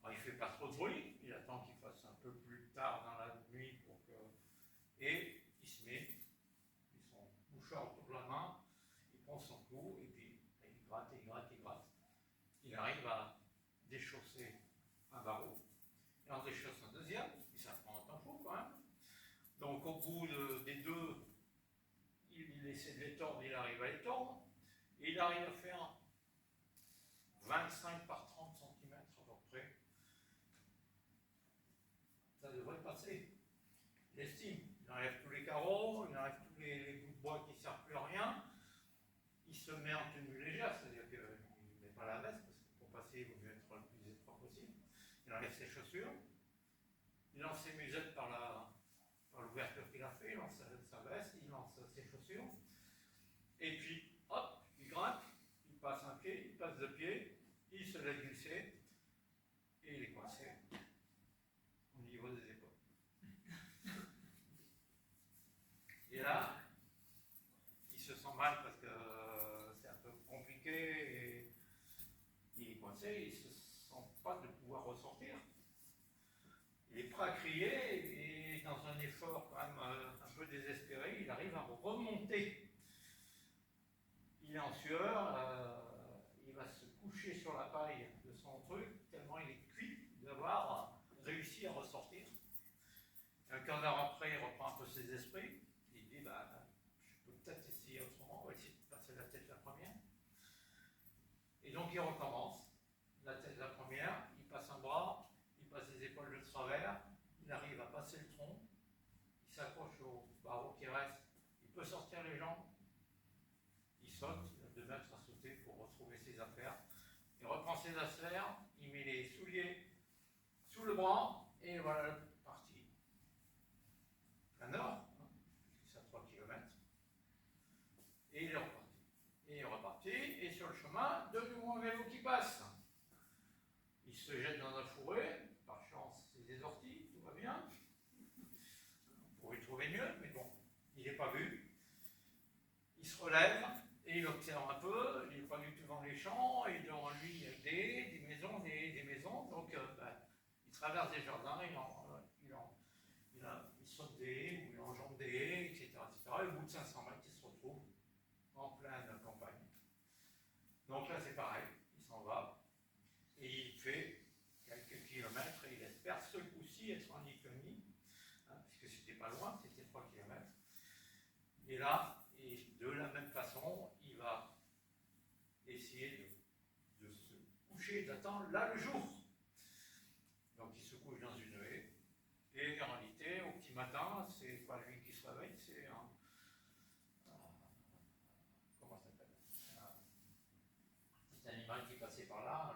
Alors, il ne fait pas trop de bruit, il attend qu'il fasse un peu plus tard dans la nuit pour que... Et il se met son mouchoir autour de la main, il prend son clou, et puis il gratte, il gratte, il gratte. Il arrive à déchausser un barreau, et en déchausse un deuxième, et ça prend un temps fou quand même. Donc au bout des deux, il essaie de les tordre, il arrive à les tordre, et il arrive à faire 25 par 30 cm à peu près. Ça devrait passer. Il estime, il enlève tous les carreaux, il enlève tous les bouts de bois qui ne servent plus à rien, il se met en tenue légère, c'est-à-dire qu'il ne met pas la veste, parce que pour passer, il vaut mieux être le plus étroit possible. Il enlève ses chaussures, il lance ses musettes par l'ouverture qu'il a fait, il lance sa veste, il lance ses chaussures, et puis, hop, il grimpe, il passe un pied, il passe deux pieds, il se laisse glisser, et il est coincé au niveau des épaules. Et là, il se sent mal parce que c'est un peu compliqué, et il est coincé, il ne se sent pas de pouvoir ressortir. Il est prêt à crier, et dans un effort quand même un peu désespéré, il arrive à remonter. Il est en sueur, il va se coucher sur la paille de son truc, tellement il est cuit d'avoir réussi à ressortir. Un quart d'heure après, il reprend un peu ses esprits, il dit, bah, je peux peut-être essayer autrement, on va essayer de passer la tête la première. Et donc il recommence, la tête la première, il passe un bras, il passe les épaules de travers, il arrive à passer le tronc, il s'accroche au barreau qui reste, il peut sortir les jambes, il saute, il a 2 mètres à sauter pour retrouver ses affaires, il reprend ses affaires, il met les souliers sous le bras, et voilà, parti. Plein nord, c'est à 3 km, et il est reparti. Et il est reparti, et sur le chemin, de nouveau un vélo qui passe. Il se jette dans un fourré, par chance c'est des orties, tout va bien. On pourrait trouver mieux, mais bon, il n'est pas vu. Il se relève et il observe un peu, il n'est pas du tout dans les champs, et devant lui il y a des maisons, des maisons, donc il traverse des jardins, il saute des haies, ou il enjambe des haies, etc., etc. Et au bout de 500 mètres, il se retrouve en pleine campagne. Donc là c'est pareil, il s'en va, et il fait quelques kilomètres, et il espère ce coup-ci être en Lituanie, hein, puisque c'était pas loin, c'était 3 kilomètres. Et là, et de la même façon, il va essayer de se coucher, d'attendre là le jour. Donc il se couche dans une haie, et en réalité, au petit matin, c'est pas lui qui se réveille, c'est un comment ça s'appelle, un petit animal qui passait par là,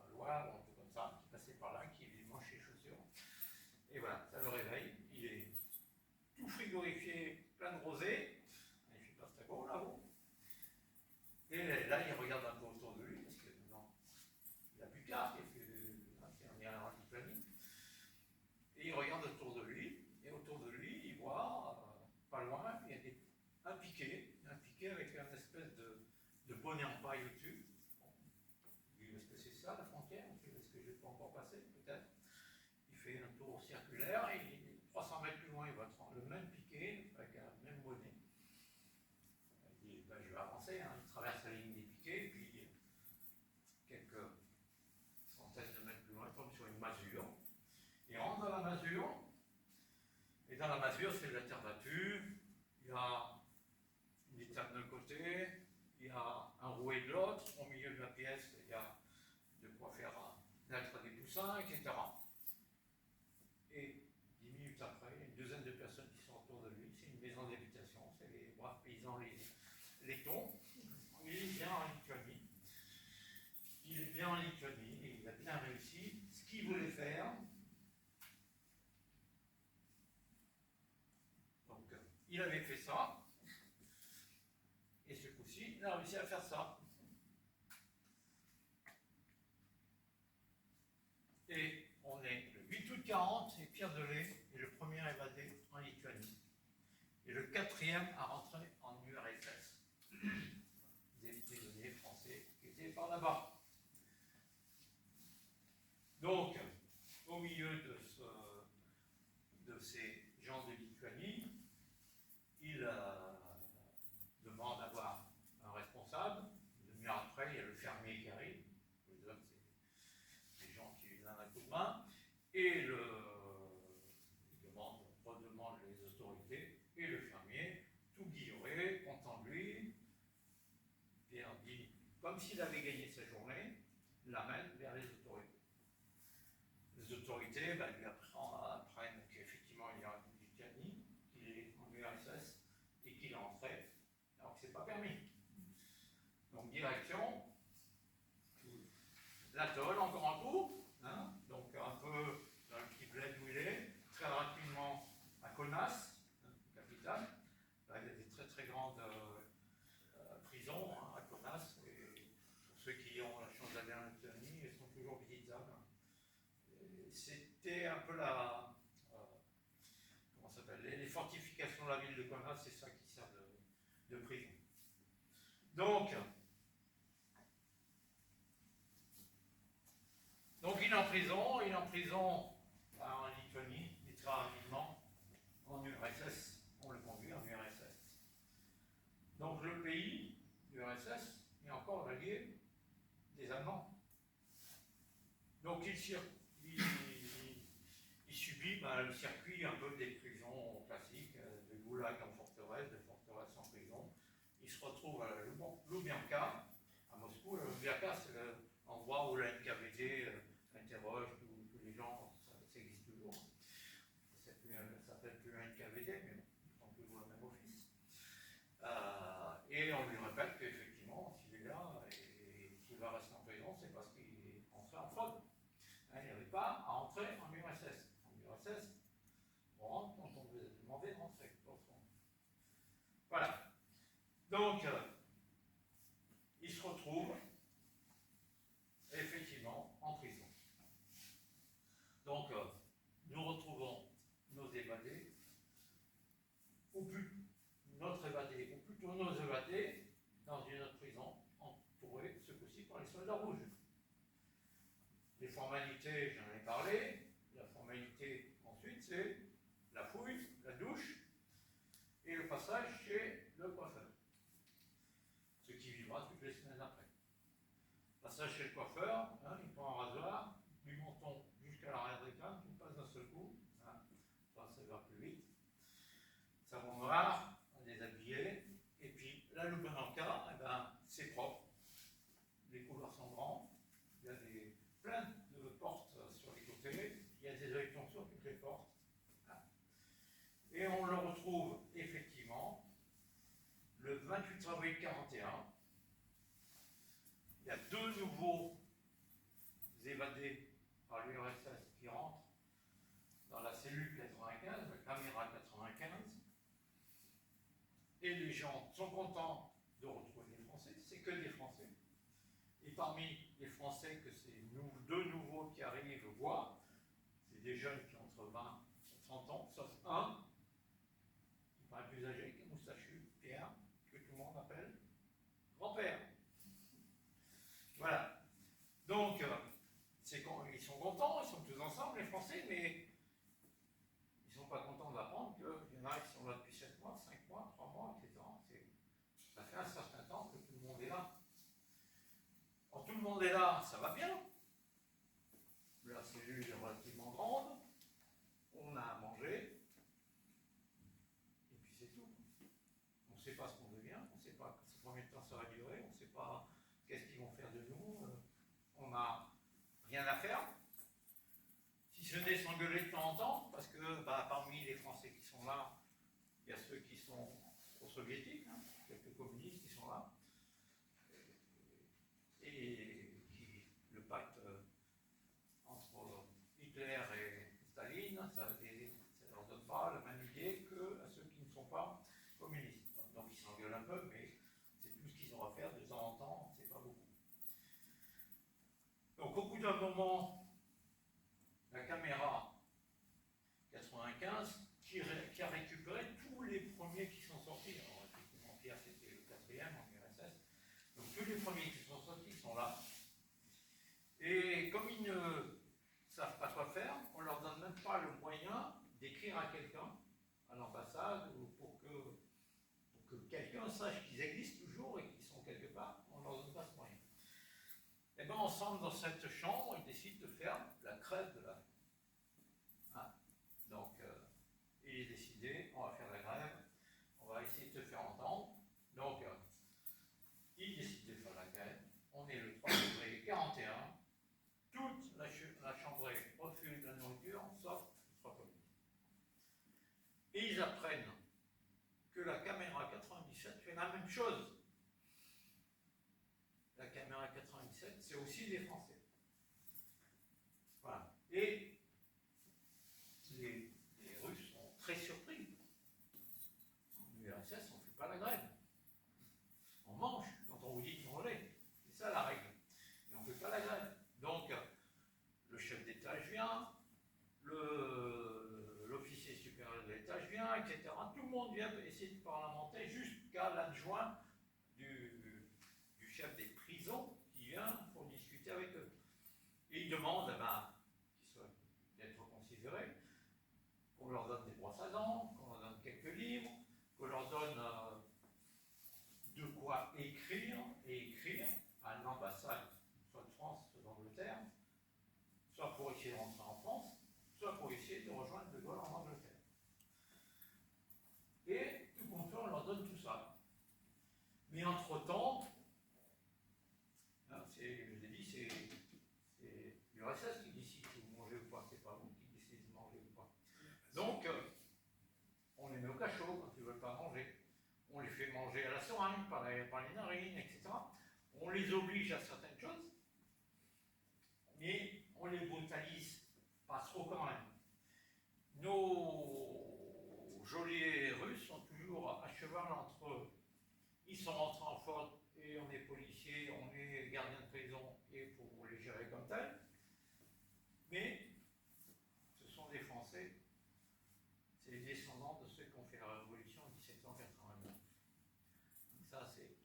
un loir ou un peu comme ça, qui passait par là, qui lui mange ses chaussures. Et voilà, ça le réveille, il est tout frigorifié, plein de rosée. Il fait Pastago là-haut. Et là, il regarde un peu autour de lui, parce que non, il a plus qu'à, on est en Lituanie. Et il regarde autour de lui, et autour de lui, il voit, pas loin, il y a un piquet avec une espèce de bonnet en paille au-dessus. Bon, est-ce que c'est ça la frontière? Est-ce que je peux encore passer? Peut-être. Il fait un tour circulaire, et 300 mètres plus loin, il voit le même piquet, avec un même bonnet. Il dit, je vais avancer, hein. Il traverse la ligne des piquets, puis quelques centaines de mètres plus loin, il tombe sur une masure. Il rentre dans la masure, et dans la masure, c'est de la terre battue, il y a une étape d'un côté, il y a un rouet de l'autre, au milieu de la pièce, il y a de quoi faire naître des poussins, etc. Et 10 minutes après, il y a une douzaine de personnes qui sont autour de lui, c'est une maison d'habitation, c'est les braves paysans lettons. Il est bien en Lituanie. Il est bien en Lituanie et il a bien réussi ce qu'il voulait faire. Donc, il avait fait ça. Et ce coup-ci, il a réussi à faire ça. Et on est le 8 août 40 et Pierre Delay est le premier évadé en Lituanie. Et le 4e à rentrer en URSS. Des prisonniers français qui étaient par là-bas. Donc, au milieu de ces gens de Lituanie, il demande d'avoir un responsable. Une demi-heure après, il y a le fermier qui arrive. Les autres, c'est des gens qui lui donnent un coup de main. Et il redemande les autorités. Et le fermier, tout guilloré, content de lui, Pierre dit, comme s'il avait gagné sa journée, l'amène vers les autorités. Les autorités lui apprennent qu'effectivement il est en Lituanie, qu'il est en URSS et qu'il est entré, alors que ce n'est pas permis. Donc direction, l'atoll encore un coup, hein, donc un peu dans le petit bled où il est, très rapidement à Kaunas, capitale. Là il y a des très très grandes prisons hein, à Kaunas, et pour ceux qui ont la chance d'aller en Lituanie, elles sont toujours visitables. C'était un peu comment ça s'appelle, les fortifications de la ville de Kaunas, c'est ça qui sert de prison. Donc il est en prison en Lituanie, et très rapidement en URSS, on le conduit en URSS. Donc le pays, l'URSS, est encore allié des Allemands. Donc il subit le circuit un peu des prisons classiques, de goulag en forteresse, de forteresse en prison. Il se retrouve à Lubyanka, à Moscou. Lubyanka, c'est l'endroit où la NKVD interroge tous les gens, ça existe toujours. Ça s'appelle plus NKVD, mais ils font toujours le même office. Et on lui répète qu'effectivement, s'il est là et qu'il va rester en prison, c'est parce qu'il est entré en fraude. Il n'y avait pas à entrer en URSS. En URSS, on rentre quand on veut demander d'entrer. Voilà. Donc, il se retrouve effectivement en prison. passage chez le coiffeur. Ce qui vivra toutes les semaines après. Passage chez le coiffeur, hein, il prend un rasoir, du menton jusqu'à l'arrière des crânes, tout passe d'un seul coup. Hein, ça va plus vite. Savon noir, à déshabiller. Et puis la Lubyanka, eh ben, c'est propre. Les couloirs sont grands. Il y a plein de portes sur les côtés. Il y a des œillets sur toutes les portes. Et on le retrouve effectivement le 28 avril 1941. Il y a 2 nouveaux évadés par l'URSS qui rentrent dans la cellule 95, la caméra 95. Et les gens sont contents de retrouver des Français, c'est que des Français. Et parmi les Français que ces 2 nouveaux qui arrivent voient, c'est des jeunes qui ont entre 20 et 30 ans, sauf un qui paraît plus âgé, qui est moustachu, Pierre, que tout le monde appelle grand-père. Voilà. Donc, ils sont contents, ils sont tous ensemble, les Français, mais ils ne sont pas contents d'apprendre qu'il y en a qui sont là depuis 7 mois, 5 mois, 3 mois, etc. Ça fait un certain temps que tout le monde est là. Quand tout le monde est là, ça va bien. La cellule est relativement grande, on a à manger, et puis c'est tout. On ne sait pas ce qu'on devient, on ne sait pas combien de temps ça va durer, on ne sait pas qu'est-ce qu'ils vont faire de nous, on n'a rien à faire. Si ce n'est s'engueuler de temps en temps, parce que parmi les Français qui sont là, il y a ceux qui sont pro-soviétiques, hein, quelques communistes qui sont là, et le pacte entre Hitler et Staline, ça ne leur donne pas la même idée qu'à ceux qui ne sont pas communistes. Donc ils s'engueulent un peu, mais c'est tout ce qu'ils ont à faire de temps en temps, c'est pas beaucoup. Donc au bout d'un moment, la caméra 95 qui a récupéré tous les premiers qui sont sortis. Alors effectivement, Pierre c'était le 4e en URSS. Donc tous les premiers qui sont sortis sont là. Et comme ils ne savent pas quoi faire, on ne leur donne même pas le moyen d'écrire à quelqu'un, à l'ambassade, ou pour que quelqu'un sache qu'ils existent toujours et qu'ils sont quelque part, on ne leur donne pas ce moyen. Et bien ensemble dans cette chambre, ils décident de faire la crève de la faim. Hein? Donc il est décidé, on va faire la grève, on va essayer de se faire entendre. Donc ils décident de faire la grève, on est le 3 février 1941, toute la chambrée refuse la nourriture, sauf les 3 communistes. Et ils apprennent que la caméra 97 fait la même chose. La caméra 97, c'est aussi des Français. Voilà. Et les Russes sont très surpris. En URSS, on ne fait pas la grève. On mange quand on vous dit de manger. C'est ça la règle. Et on ne fait pas la grève. Donc, le chef d'étage vient, l'officier supérieur de l'étage vient, etc. Tout le monde vient essayer de parlementer jusqu'à l'adjoint du chef des prisons qui vient pour discuter avec eux. Et il demande d'être considérés, qu'on leur donne des brosses à dents, qu'on leur donne quelques livres, qu'on leur donne de quoi écrire à l'ambassade, soit de France, soit d'Angleterre, soit pour essayer de rentrer en France, soit pour essayer de rejoindre De Gaulle en Angleterre. Et tout compte fait, on leur donne tout ça. Mais entre-temps, je l'ai dit, c'est l'URSS qui décide si vous mangez ou pas, c'est pas vous qui décidez de manger ou pas. Donc, on les met au cachot quand ils ne veulent pas manger. On les fait manger à la seringue, par les narines, etc. On les oblige à certaines choses, mais on les brutalise pas trop quand même. Nos geôliers russes sont toujours à cheval entre eux. Ils sont rentrés en faute et on est policiers, on est gardien de prison et il faut les gérer comme tels. Mais ce sont des Français, c'est les descendants de ceux qui ont fait la révolution en 1789. Donc ça c'est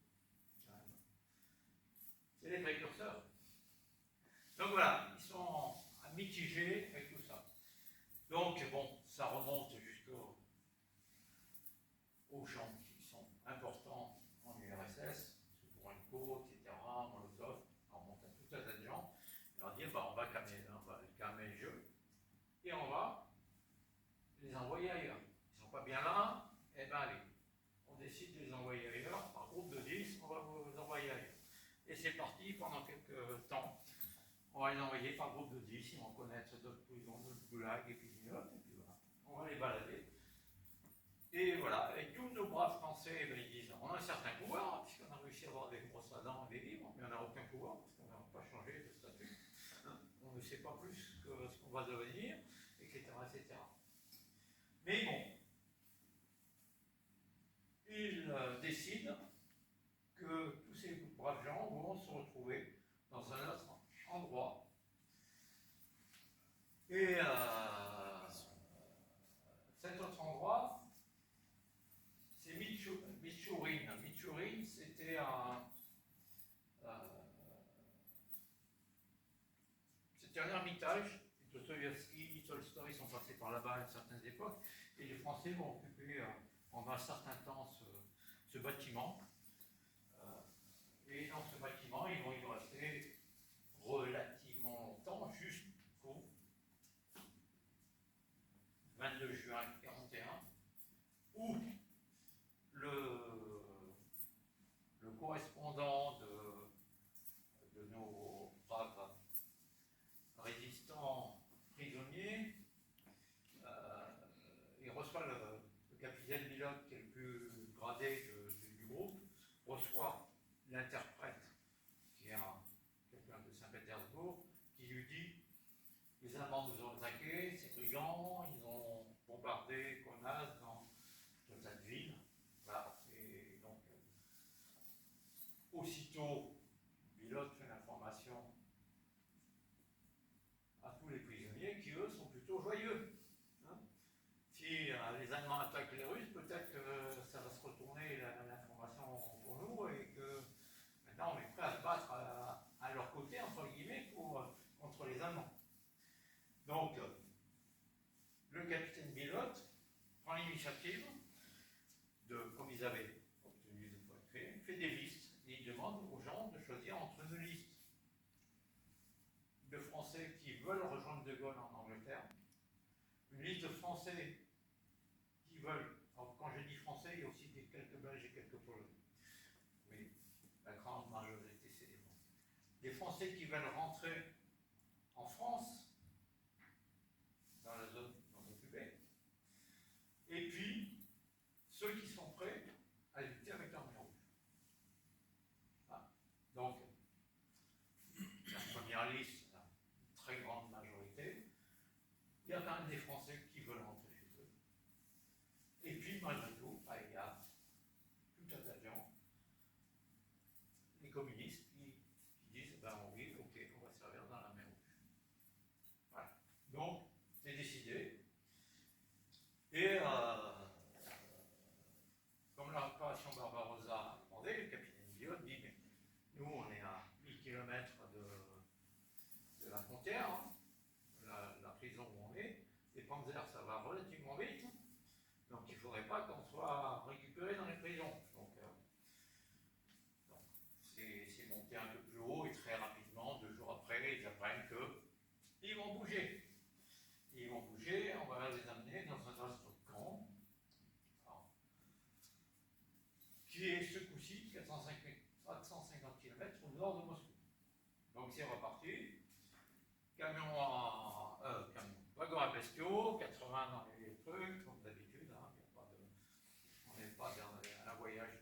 les précurseurs. Donc voilà, ils sont mitigés avec tout ça. Donc bon, ça remonte jusqu'aux gens et on va les envoyer ailleurs. Ils ne sont pas bien là, et bien allez, on décide de les envoyer ailleurs, par groupe de 10, on va vous envoyer ailleurs. Et c'est parti pendant quelques temps. On va les envoyer par groupe de 10, ils vont connaître d'autres prisons, d'autres goulags, et puis voilà. On va les balader. Et voilà, et tous nos braves Français, ben, ils disent, on a un certain pouvoir, puisqu'on a réussi à avoir des grosses dents et des livres, mais on n'a aucun pouvoir, parce qu'on n'a pas changé de statut. On ne sait pas plus que ce qu'on va devenir, etc., etc. Mais bon, ils décident que tous ces braves gens vont se retrouver dans un autre endroit. Et cet autre endroit, c'est Mitchourine. Mitchourine, c'était un ermitage. Dostoïevski, Tolstoï sont passés par là-bas à certaines époques, et les Français vont occuper pendant un certain temps ce bâtiment. Et dans ce bâtiment, ils vont y rester relativement longtemps, jusqu'au 22 juin 1941, où le correspondant de nos braves résistants prisonniers, il reçoit le capitaine Milot, qui est le plus gradé du groupe, reçoit l'interprète, qui est quelqu'un de Saint-Pétersbourg, qui lui dit: les Allemands nous ont attaqués, ces brigands, ils ont bombardé Kaunas dans cette ville. Voilà. Et donc, aussitôt, Milot fait l'information à tous les prisonniers qui, eux, sont plutôt joyeux. Hein, si les Allemands attaquent les Russes, peut-être que ça va se retourner l'information pour nous et que maintenant on est prêt à se battre à leur côté, entre guillemets, contre les Allemands. Donc, le capitaine Milot prend l'initiative, comme ils avaient obtenu de quoi créer, fait des listes et il demande aux gens de choisir entre une liste de Français qui veulent rejoindre De Gaulle en Angleterre, une liste de Français qui veulent, alors quand je dis Français, il y a aussi quelques Belges et quelques Polonais, mais la grande majorité c'est des Français. Des Français qui veulent rentrer en France, dans la zone non occupée, et puis ceux qui sont prêts à lutter avec l'armée rouge. Ah. Donc, la première liste, la très grande majorité, il y a quand même des Français qui veulent rentrer chez eux. Et puis, malgré tout, il y a tout un tas de gens, les communistes, qui disent, ben oui, ok, on va servir dans l'armée rouge. Voilà. Donc, c'est décidé. Et comme l'opération Barbarossa a demandé, le capitaine Milot dit, mais nous on est à 1000 km de la frontière, hein, la prison où on est, et Panzer ça va relativement vite, donc il ne faudrait pas qu'on soit récupéré dans les prisons. Donc c'est monté un peu plus haut et très rapidement, 2 jours après, ils apprennent qu'ils vont bouger. Ils vont bouger, on va les amener dans un autre camp, qui est ce coup-ci, 450 km au nord de Moscou. Donc c'est reparti, wagon à bestiaux, 80 dans les trucs, comme d'habitude, hein, on n'est pas dans un voyage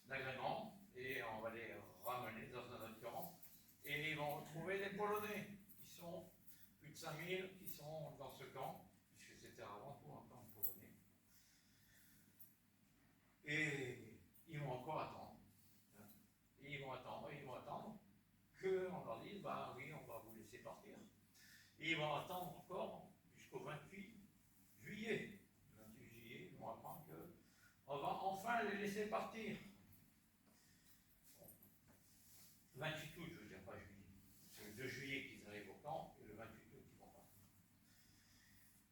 d'agrément, et on va les ramener dans un autre camp, et ils vont retrouver des Polonais, qui sont plus de 5000 qui sont dans ce camp, puisque c'était avant tout un camp polonais. Et ils vont encore attendre. Et ils vont attendre qu'on leur dise, bah oui, on va vous laisser partir. Et ils vont attendre encore jusqu'au 28 juillet. Le 28 juillet, ils vont apprendre qu'on va enfin les laisser partir. Bon. Le 28 août, je veux dire, pas juillet. C'est le 2 juillet qu'ils arrivent au camp, et le 28 août, ils vont partir.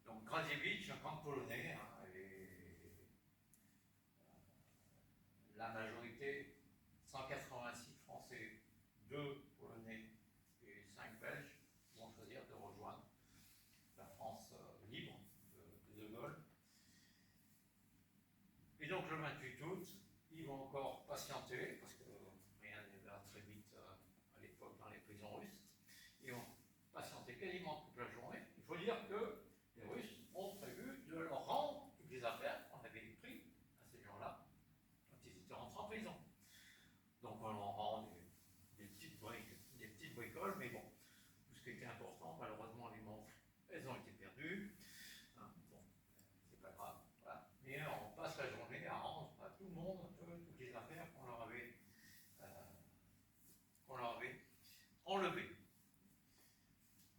Donc, Krasiewicz, un camp polonais, hein, et la majorité, 186 Français, 2 Polonais et 5 Belges, vont choisir de rejoindre la France. chanter, parce que rien ne va très vite à l'époque dans les prisons russes, et on patientait quasiment toute la journée. Il faut dire que les Russes ont prévu de leur rendre toutes les affaires qu'on avait prises à ces gens-là quand ils étaient rentrés en prison. Donc on leur rend des petites bricoles, mais bon, tout ce qui était important, malheureusement les montres, elles ont été perdues. Hein, bon, c'est pas grave, voilà. Mais on passe la journée à rendre à tout le monde un peu toutes les affaires qu'on leur avait enlevées.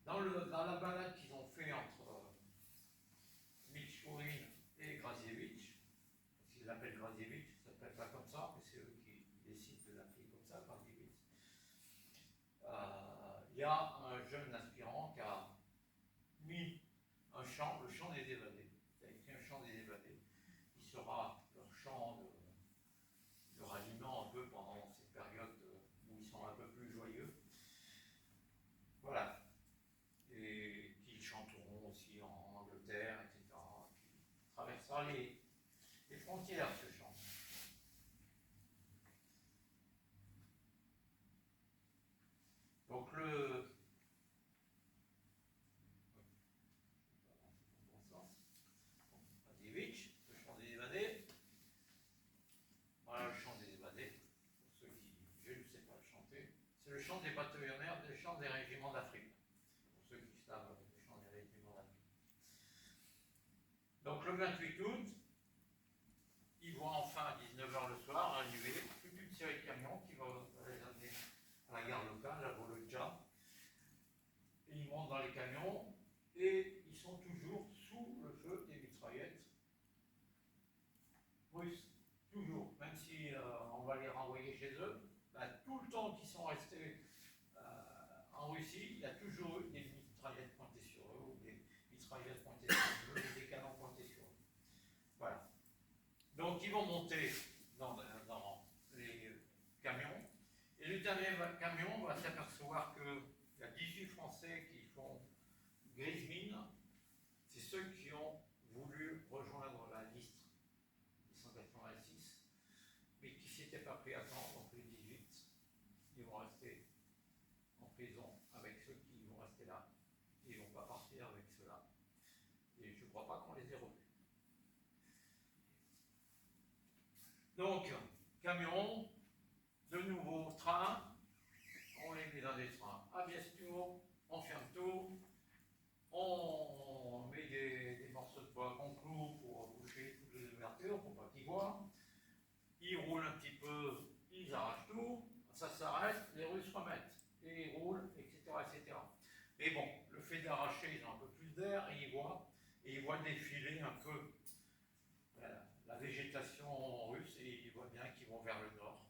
Dans la balade qu'ils ont fait entre Mitchourin et Grazievitch, parce qu'ils l'appellent Grazievitch, ça ne s'appelle pas comme ça, mais c'est eux qui décident de l'appeler comme ça, Grazievitch. Il y a un jeune aspirant qui a mis un chant, le chant des évadés. Il a écrit un chant des évadés, qui sera leur chant de ralliement un peu pendant ces périodes où ils sont un peu plus joyeux. Voilà. Et qui chanteront aussi en Angleterre, etc. Qui traversera les frontières, ce chant. Donc le chant des évadés. Voilà le chant des évadés, pour ceux qui, je ne sais pas le chanter. C'est le chant des bataillonnaires, le chant des régiments d'Afrique. Pour ceux qui savent le chant des régiments d'Afrique. Donc le 28 août, ils vont enfin à 19h le soir arriver toute une série de camions qui vont les amener à la gare locale, à Volodja. Et ils montent dans les camions et ils sont toujours sous le feu des mitraillettes russes. Toujours, même si on va les renvoyer chez eux, bah, tout le temps qu'ils sont restés en Russie, il y a toujours eu des mitraillettes pointées sur eux, ou des mitraillettes pointées sur eux, ou des canons pointés sur eux. Voilà. Donc ils vont monter dans les camions, et le dernier camion va s'apercevoir qu'il y a 18 Français qui font grise mine. C'est ceux qui ont voulu rejoindre la liste 186, mais qui ne s'étaient pas pris à temps, donc les 18, ils vont rester en prison avec ceux qui vont rester là. Ils ne vont pas partir avec ceux-là. Et je ne crois pas qu'on les ait revus. Donc, camion, de nouveau train, on les met dans des trains à Biestur, on ferme tout, on met des morceaux de bois qu'on cloue pour boucher toutes les ouvertures, pour pas qu'ils voient. Ils roulent un petit peu, ils arrachent tout, ça s'arrête, les Russes remettent, et ils roulent, etc., etc. Mais bon, le fait d'arracher, ils ont un peu plus d'air, et ils voient défiler un peu la végétation russe, et ils voient bien qu'ils vont vers le nord,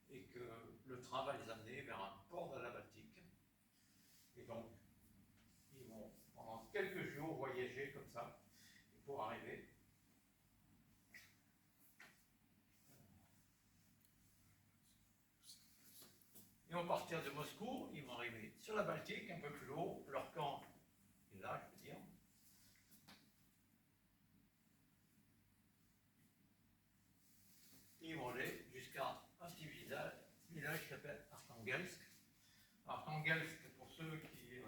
et que le train va les amener vers un port de la Baltique. Et donc, ils vont pendant quelques jours voyager comme ça, pour arriver. Et à partir de Moscou, ils vont arriver sur la Baltique, un peu plus haut, leur camp est là, je veux dire. Ils vont aller jusqu'à un petit village qui s'appelle Arkhangelsk. Arkhangelsk, pour ceux qui ne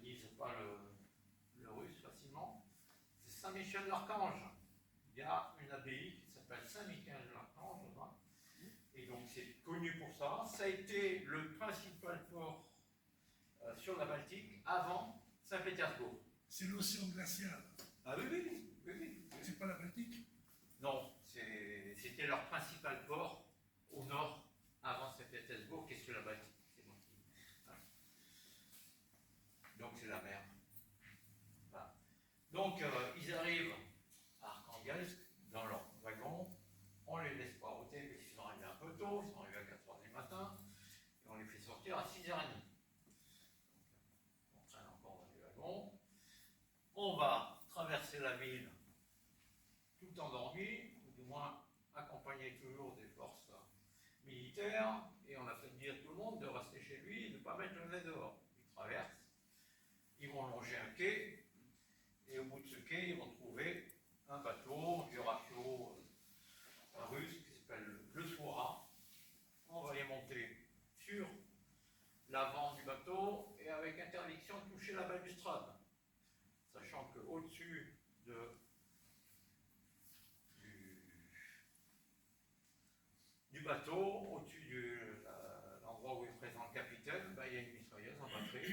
lisent pas le russe facilement, c'est Saint-Michel-l'Archange. Il y a une abbaye qui s'appelle Saint-Michel-l'Archange, et donc c'est connu pour ça. Ça a été le principal port sur la Baltique avant Saint-Pétersbourg. C'est l'océan glacial. Ah oui. C'est pas la Baltique? Non, c'était leur principal port au nord avant Saint-Pétersbourg, qui est sur la Baltique. C'est moi qui. Voilà. Donc c'est la mer. Voilà. Donc ils arrivent à Arkhangelsk dans leur wagon. On les laisse pas ôter parce qu'ils sont arrivés un peu tôt, ils sont arrivés à 4h du matin, et on les fait sortir à 6h30. On traîne encore dans les wagons. On va traverser la ville tout endormi, ou du moins accompagné toujours des forces militaires, et on a fait dire à tout le monde de rester chez lui et de ne pas mettre le nez dehors. Ils traversent, ils vont longer un quai, et au bout de ce quai, ils vont trouver un bateau, un vieux rafio russe qui s'appelle la balustrade, sachant qu'au-dessus du bateau, au-dessus de l'endroit où est présent le capitaine, ben, il y a une mitrailleuse en batterie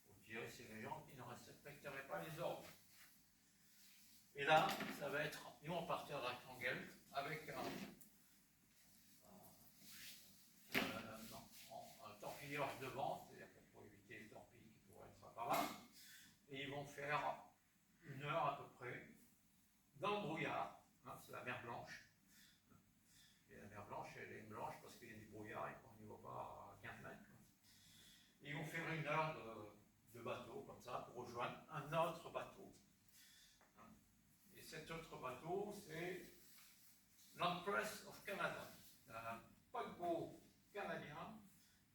pour tirer sur les gens qui ne respecteraient pas les ordres. Et là, ça va être, nous on partir d'Archangel avec un torpilleur devant, c'est-à-dire qu'il faut éviter les torpilles qui pourraient être par là, et ils vont faire 1 heure à peu près dans le brouillard, hein, c'est la mer Blanche. Et la mer Blanche, elle est blanche parce qu'il y a du brouillard et qu'on n'y voit pas à 15 mètres. Et ils vont faire 1 heure de bateau comme ça pour rejoindre un autre bateau. Et cet autre bateau, c'est l'Empress of Canada, un paquebot canadien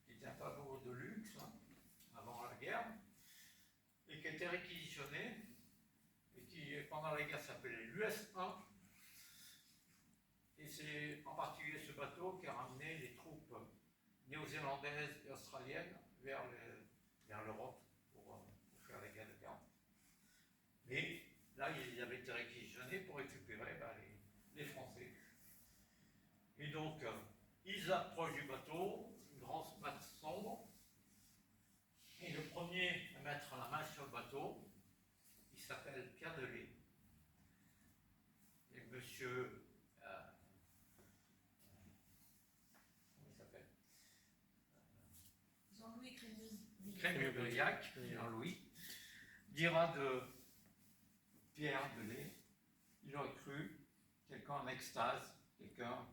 qui était un paquebot de luxe avant la guerre et qui a été réquisitionné et qui pendant la guerre s'appelait l'US-1. Et c'est en particulier ce bateau qui a ramené les troupes néo-zélandaises et australiennes vers l'Europe pour faire la guerre de 40. Mais là, ils avaient été réquisitionnés pour récupérer les Français. Et donc, ils approchent du bateau, une grande masse sombre, et le premier à mettre la main sur le bateau, il s'appelle Pierre Delay. Et monsieur... comment il s'appelle Jean-Louis Crémieux-Briac, Jean-Louis, dira de Pierre Delay, il aurait cru quelqu'un en extase, quelqu'un en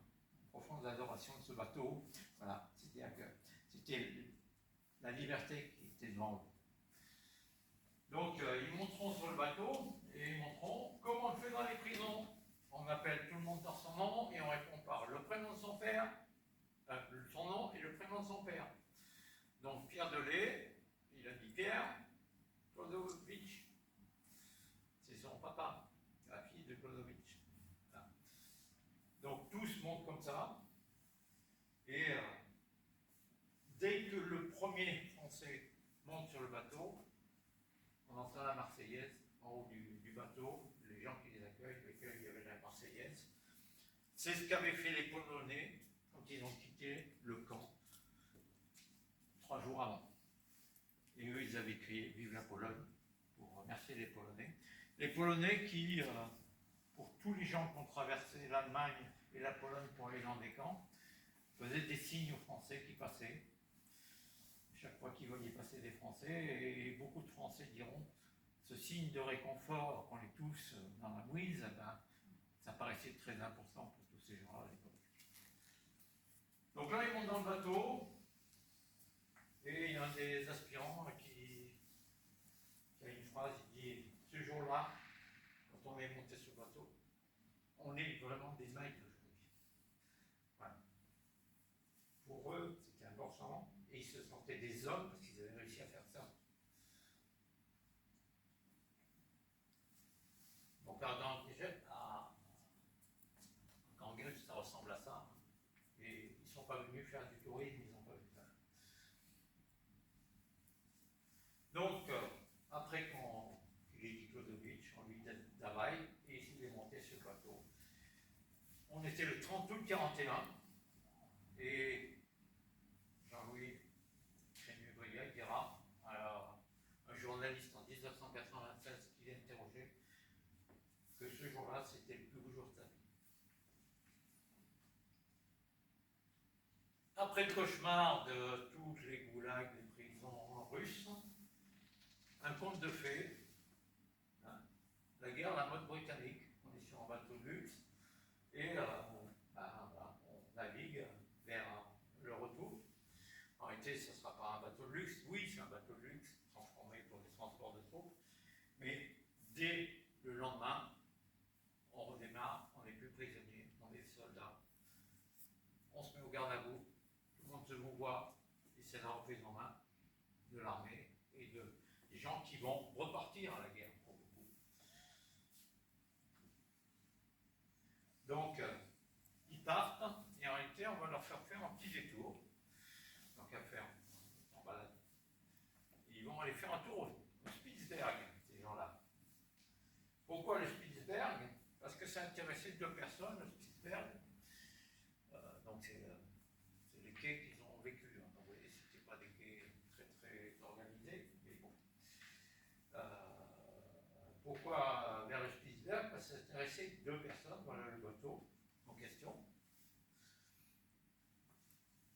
profonde adoration de ce bateau. Voilà, c'était la liberté qui était devant eux. Donc, ils monteront sur le bateau et ils montreront comment on le fait dans les prisons. On appelle tout le monde par son nom et on répond par le prénom de son père, son nom et le prénom de son père. Donc, Pierre Delay, il a dit Pierre Klodowicz. C'est son papa, la fille de Klodowicz. Voilà. Donc, tous montent comme ça. Et dès que le premier Français monte sur le bateau, on entend la Marseillaise en haut du bateau. Les gens qui les accueillent, il y avait la Marseillaise. C'est ce qu'avaient fait les Polonais quand ils ont quitté le camp 3 jours avant. Et eux, ils avaient crié « Vive la Pologne » pour remercier les Polonais. Les Polonais qui, pour tous les gens qui ont traversé l'Allemagne et la Pologne pour aller dans des camps, faisaient des signes aux Français qui passaient. Chaque fois qu'ils voyaient passer des Français, et beaucoup de Français diront ce signe de réconfort qu'on les touche dans la mouise, ben, ça paraissait très important pour tous ces gens-là à l'époque. Donc là, ils montent dans le bateau, et il y a un des aspirants qui a une phrase, il dit « Ce jour-là, quand on est monté sur le bateau, on est vraiment des maîtres aujourd'hui. » Voilà. Pour eux, c'était important, et ils se sentaient des hommes parce qu'ils avaient réussi à faire ça. Donc à Archangel, ça ressemble à ça. Et ils ne sont pas venus faire du tourisme, ils n'ont pas vu ça. Donc, après qu'il ait dit Klodowicz, on lui dit Davaï, et il est monté sur le bateau. On était le 30 août 41, et Jean-Louis Crémieux-Briac dira à un journaliste en 1996 qui l'a interrogé que ce jour-là, c'était le plus beau jour de sa vie. Après le cauchemar de tous les goulags, les prisons russes, un conte de fées, hein, la guerre, la mode britannique, on est sur un bateau de luxe, et on navigue vers le retour. En réalité, ce ne sera pas un bateau de luxe, oui, c'est un bateau de luxe, transformé pour des transports de troupes, mais dès le lendemain, on redémarre, on n'est plus prisonnier, on est soldats, on se met au garde à vous, tout le monde se vous voit, et c'est la reprise en main de l'armée et des gens qui vont repartir à la guerre pour beaucoup. Donc, ils partent, et en réalité, on va leur faire un petit détour, donc à faire en balade. ils vont aller faire un tour au Spitzberg, ces gens-là. Pourquoi le Spitzberg? Parce que ça intéressait deux personnes, le Spitzberg. Donc c'est les quais qu'ils ont vécu. Hein. Donc, vous voyez, c'était pas des quais très très organisés, mais bon. Pourquoi vers le Spitzberg? Parce que ça intéressait deux personnes, voilà le bateau en question.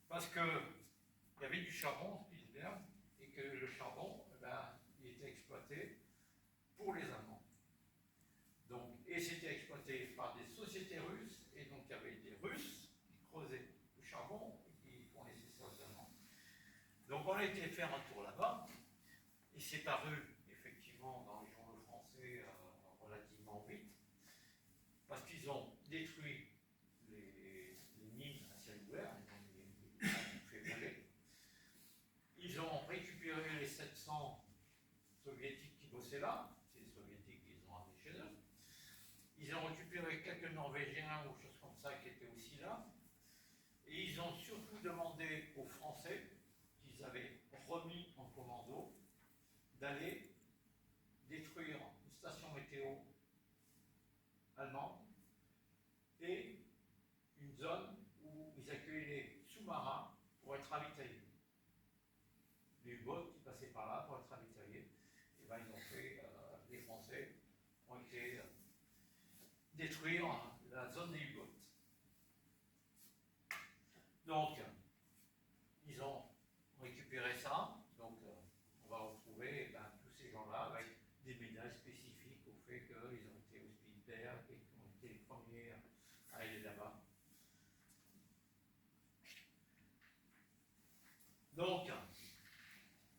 Parce qu'il y avait du charbon au Spitzberg et que le charbon, il était exploité pour les Allemands. Donc, et c'était exploité par des sociétés russes, et donc il y avait des Russes qui creusaient le charbon et qui fournissaient ça aux Allemands. Donc on a été faire un tour là-bas, et c'est paru effectivement dans les journaux français relativement vite, parce qu'ils ont détruit les mines à ciel ouvert, ils ont fait brûler. Ils ont récupéré les 700 soviétiques qui bossaient là, c'est les soviétiques qu'ils ont amenés chez eux. Ils ont récupéré quelques Norvégiens ou choses comme ça qui étaient aussi là. Et ils ont surtout demandé aux Français, qu'ils avaient remis en commando, d'aller détruire une station météo allemande et une zone où ils accueillaient les sous-marins pour être ravitaillés. Les U-boats qui passaient par là pour être ravitaillés, et ben ils ont fait, les Français ont été détruire la zone des U-boats. Donc, ils ont récupéré ça, donc on va retrouver tous ces gens-là avec des médailles spécifiques au fait qu'ils ont été au Spitzberg et qu'ils ont été les premiers à aller là-bas. Donc,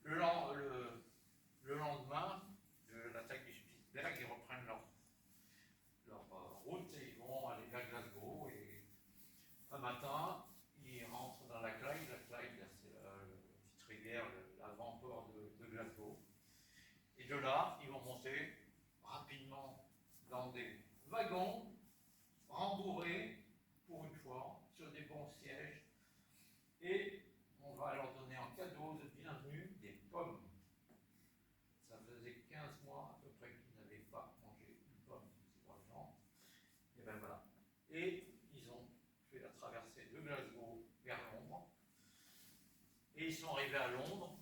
le lendemain de l'attaque du Spitzberg, ils reprennent leur route et ils vont aller vers Glasgow. Et un matin, ils rentrent dans la Clyde. La Clyde, c'est la petite rivière, l'avant-port de Glasgow. Et de là, ils vont monter rapidement dans des wagons rembourrés, pour une fois, sur des bons sièges. Et on va leur donner en cadeau de bienvenue des pommes. Ça faisait 15 mois à peu près qu'ils n'avaient pas mangé une pomme, ces braves gens. Et ben voilà. Et ils ont fait la traversée de Glasgow vers Londres. Et ils sont arrivés à Londres.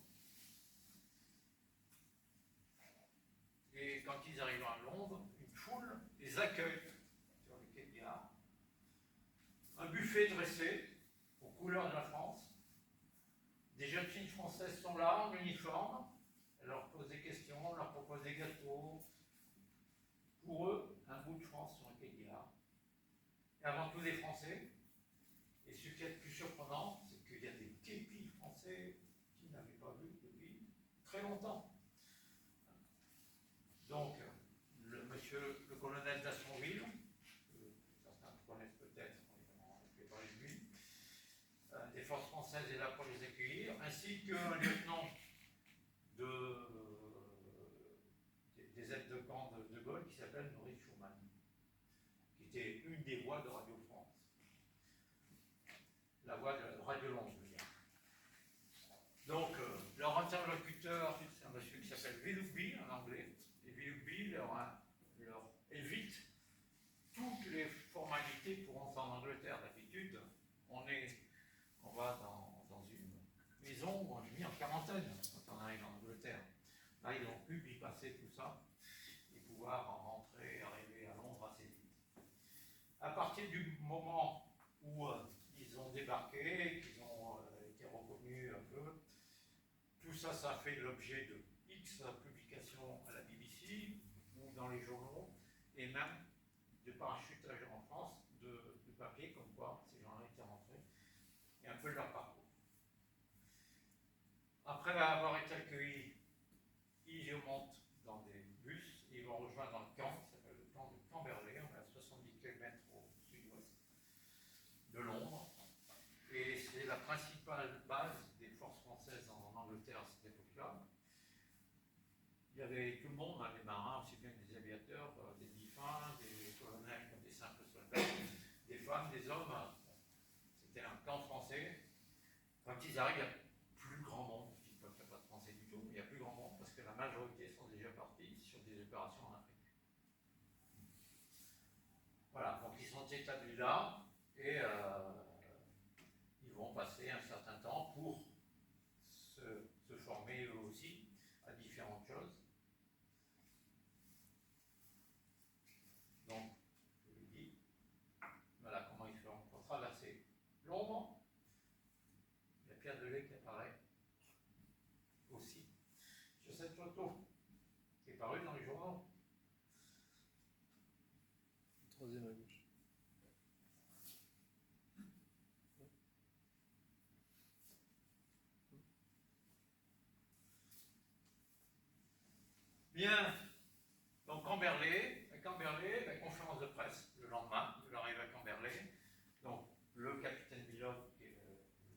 Et quand ils arrivent à Londres, une foule les accueille sur le quai de gare. Un buffet dressé aux couleurs de la France. Des jeunes filles françaises sont là en uniforme. Elles leur posent des questions, on leur propose des gâteaux. Pour eux, un bout de France sur un quai de gare. Et avant tout des Français. Et ce qui est le plus surprenant, c'est qu'il y a des képis français qui n'avaient pas vu depuis très longtemps. Donc, le colonel d'Assonville, que certains connaissent peut-être, je vais parler de lui, des forces françaises est là pour les accueillir, ainsi qu'un lieutenant des aides de camp de Gaulle qui s'appelle Maurice Schumann, qui était une des voix de Radio France. La voix de Radio Londres, je veux dire. Donc, leur interlocuteur, c'est un monsieur qui s'appelle Willoughby en anglais, et Willoughby leur évite toutes les formalités pour rentrer en Angleterre. D'habitude, on va dans une maison où on est mis en quarantaine quand on arrive en Angleterre. Là, ils ont pu bypasser tout ça et pouvoir arriver à Londres assez vite. À partir du moment où ils ont débarqué, qu'ils ont été reconnus un peu, tout ça, ça a fait l'objet de X publications à la BBC ou dans les journaux, et même de parachutage en France de papier comme quoi ces gens-là étaient rentrés, et un peu de leur parcours. Après avoir été accueillis, ils montent dans des bus et ils vont rejoindre un camp qui s'appelle le camp de Camberley, on est à 70 km au sud-ouest de Londres, et c'est la principale base des forces françaises en Angleterre à cette époque-là. Il y avait tout le monde, hein, les marins, aussi bien que des aviateurs, des défunts, des colonels comme des simples soldats, des femmes, des hommes. C'était un camp français. Quand ils arrivent, il y a plus grand monde. Je ne dis pas qu'il n'y a pas de français du tout, mais il y a plus grand monde. majorité sont déjà partis sur des opérations en Afrique. Voilà, donc ils sont établis là et ils vont passer un certain temps pour se former eux aussi à différentes choses. Donc, je vous dis, voilà comment ils feront pour traverser l'ombre. Il y a Pierre Delay qui apparaît aussi sur cette photo qui est parue dans les journaux. Troisième à gauche. Bien, donc Camberley, conférence de presse le lendemain de l'arrivée à Camberley. Donc le capitaine Bilov, qui est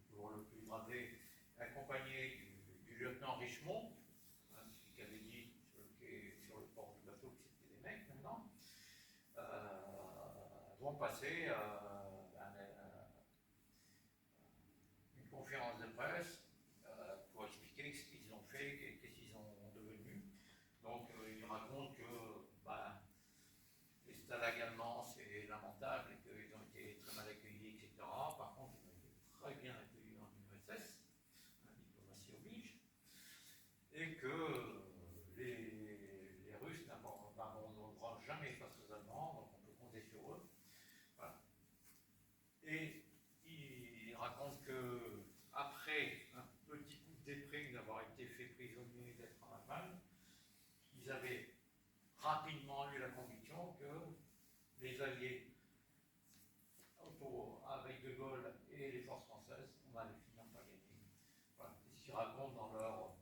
toujours le plus gradé, accompagné du lieutenant Richemont, hein, qui avait dit sur le quai, sur le port du bateau que c'était des mecs maintenant, vont passer une conférence de presse pour expliquer ce qu'ils ont fait, qu'est-ce qu'ils sont devenus. Donc il raconte que les stades allemands c'est lamentable et qu'ils ont été très mal accueillis, etc. Par contre, ils ont été très bien accueillis dans l'URSS, la diplomatie oblige, et que les Russes n'abandonneront jamais face aux Allemands, donc on peut compter sur eux. Voilà. Et il raconte que après un petit coup de déprime d'avoir été fait prisonnier, d'être en Allemagne, ils avaient rapidement eu la conviction que les Alliés, avec De Gaulle et les forces françaises, on allait finir par gagner. Voilà. C'est ce qu'ils racontent dans leur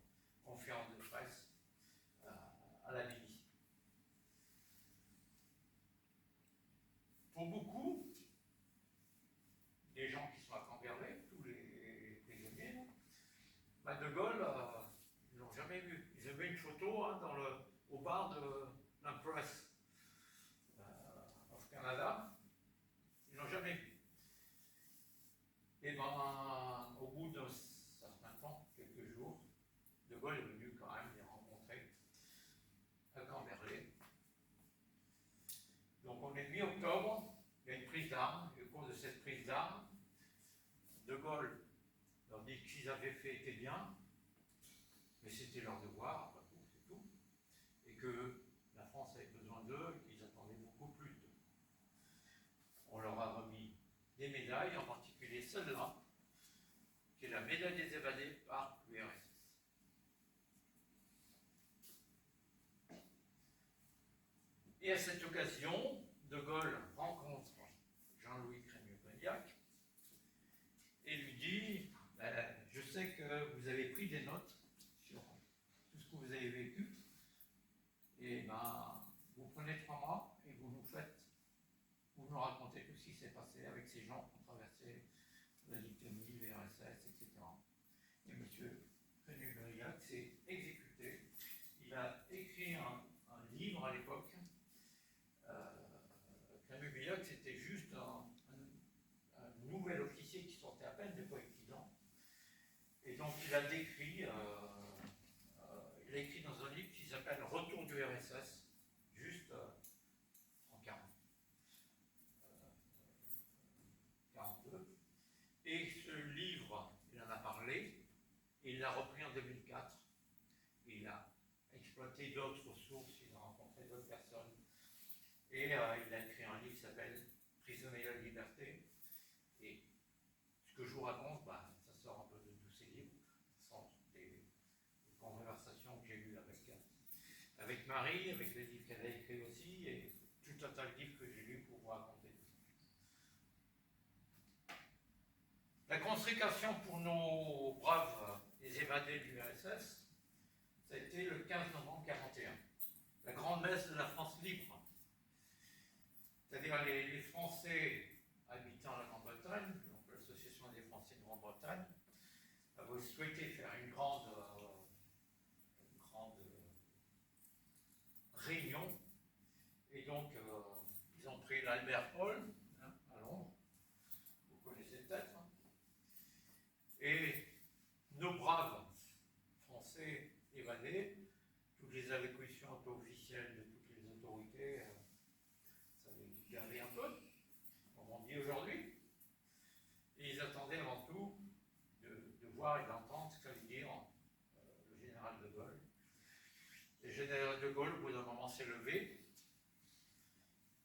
conférence de presse à la BBC. Pour beaucoup, des gens qui sont à Camberley, tous les prisonniers, De Gaulle, ils ne l'ont jamais vu. Ils avaient une photo au bar de l'Empress of Canada. Ils ne l'ont jamais vu. Et au bout d'un certain temps, quelques jours, De Gaulle est venu quand même les rencontrer à Camberley. Donc on est mi-octobre, il y a une prise d'armes, et au cours de cette prise d'armes, De Gaulle leur dit que ce qu'ils avaient fait était bien, mais c'était leur devoir, après tout, c'est tout, et que la France avait besoin d'eux, et qu'ils attendaient beaucoup plus d'eux. On leur a remis des médailles, en particulier celle-là, qui est la médaille des évadés par l'URSS. Et à cette occasion, De Gaulle rencontre Jean-Louis Crémieux-Brilhac et lui dit je sais que vous avez pris des notes sur tout ce que vous avez vécu, et vous prenez 3 mois et vous nous racontez tout ce qui s'est passé avec ces gens qui ont traversé la Lituanie, l'URSS, etc. Et M. Crémieux-Brilhac s'est exécuté. Il a écrit un livre à l'époque. Crémieux-Brilhac, c'était juste un nouvel officier qui sortait à peine de Poitiers. Et donc il a décrit, il a écrit dans un livre qui s'appelle Retour du RSS, juste en 42. Et ce livre, il en a parlé, et il l'a repris en 2004. Il a exploité d'autres sources, il a rencontré d'autres personnes. Et il a écrit un livre qui s'appelle Prisonnier de la liberté. Et ce que je vous raconte, ça sort un peu de tous ces livres. Ce sont des conversations que j'ai eues avec Marie, avec les livres qu'elle a écrits aussi, et tout un tas de livres que j'ai lus pour vous raconter tout ça. La consécration pour nos braves, les évadés de l'URSS, ça a été le 15 novembre 1941. La grande messe de la France libre. C'est-à-dire les Français habitant la Grande-Bretagne, donc l'Association des Français de Grande-Bretagne, avait souhaité faire une grande réunion. Et donc, ils ont pris l'Albert Hall, à Londres, vous connaissez peut-être. Et nos braves Français évadés, peu officielle de toutes les autorités, ça les gavait un peu, comme on dit aujourd'hui. Et ils attendaient avant tout de voir et d'entendre ce qu'allait dire le général de Gaulle. Et le général de Gaulle, au bout d'un moment, s'est levé.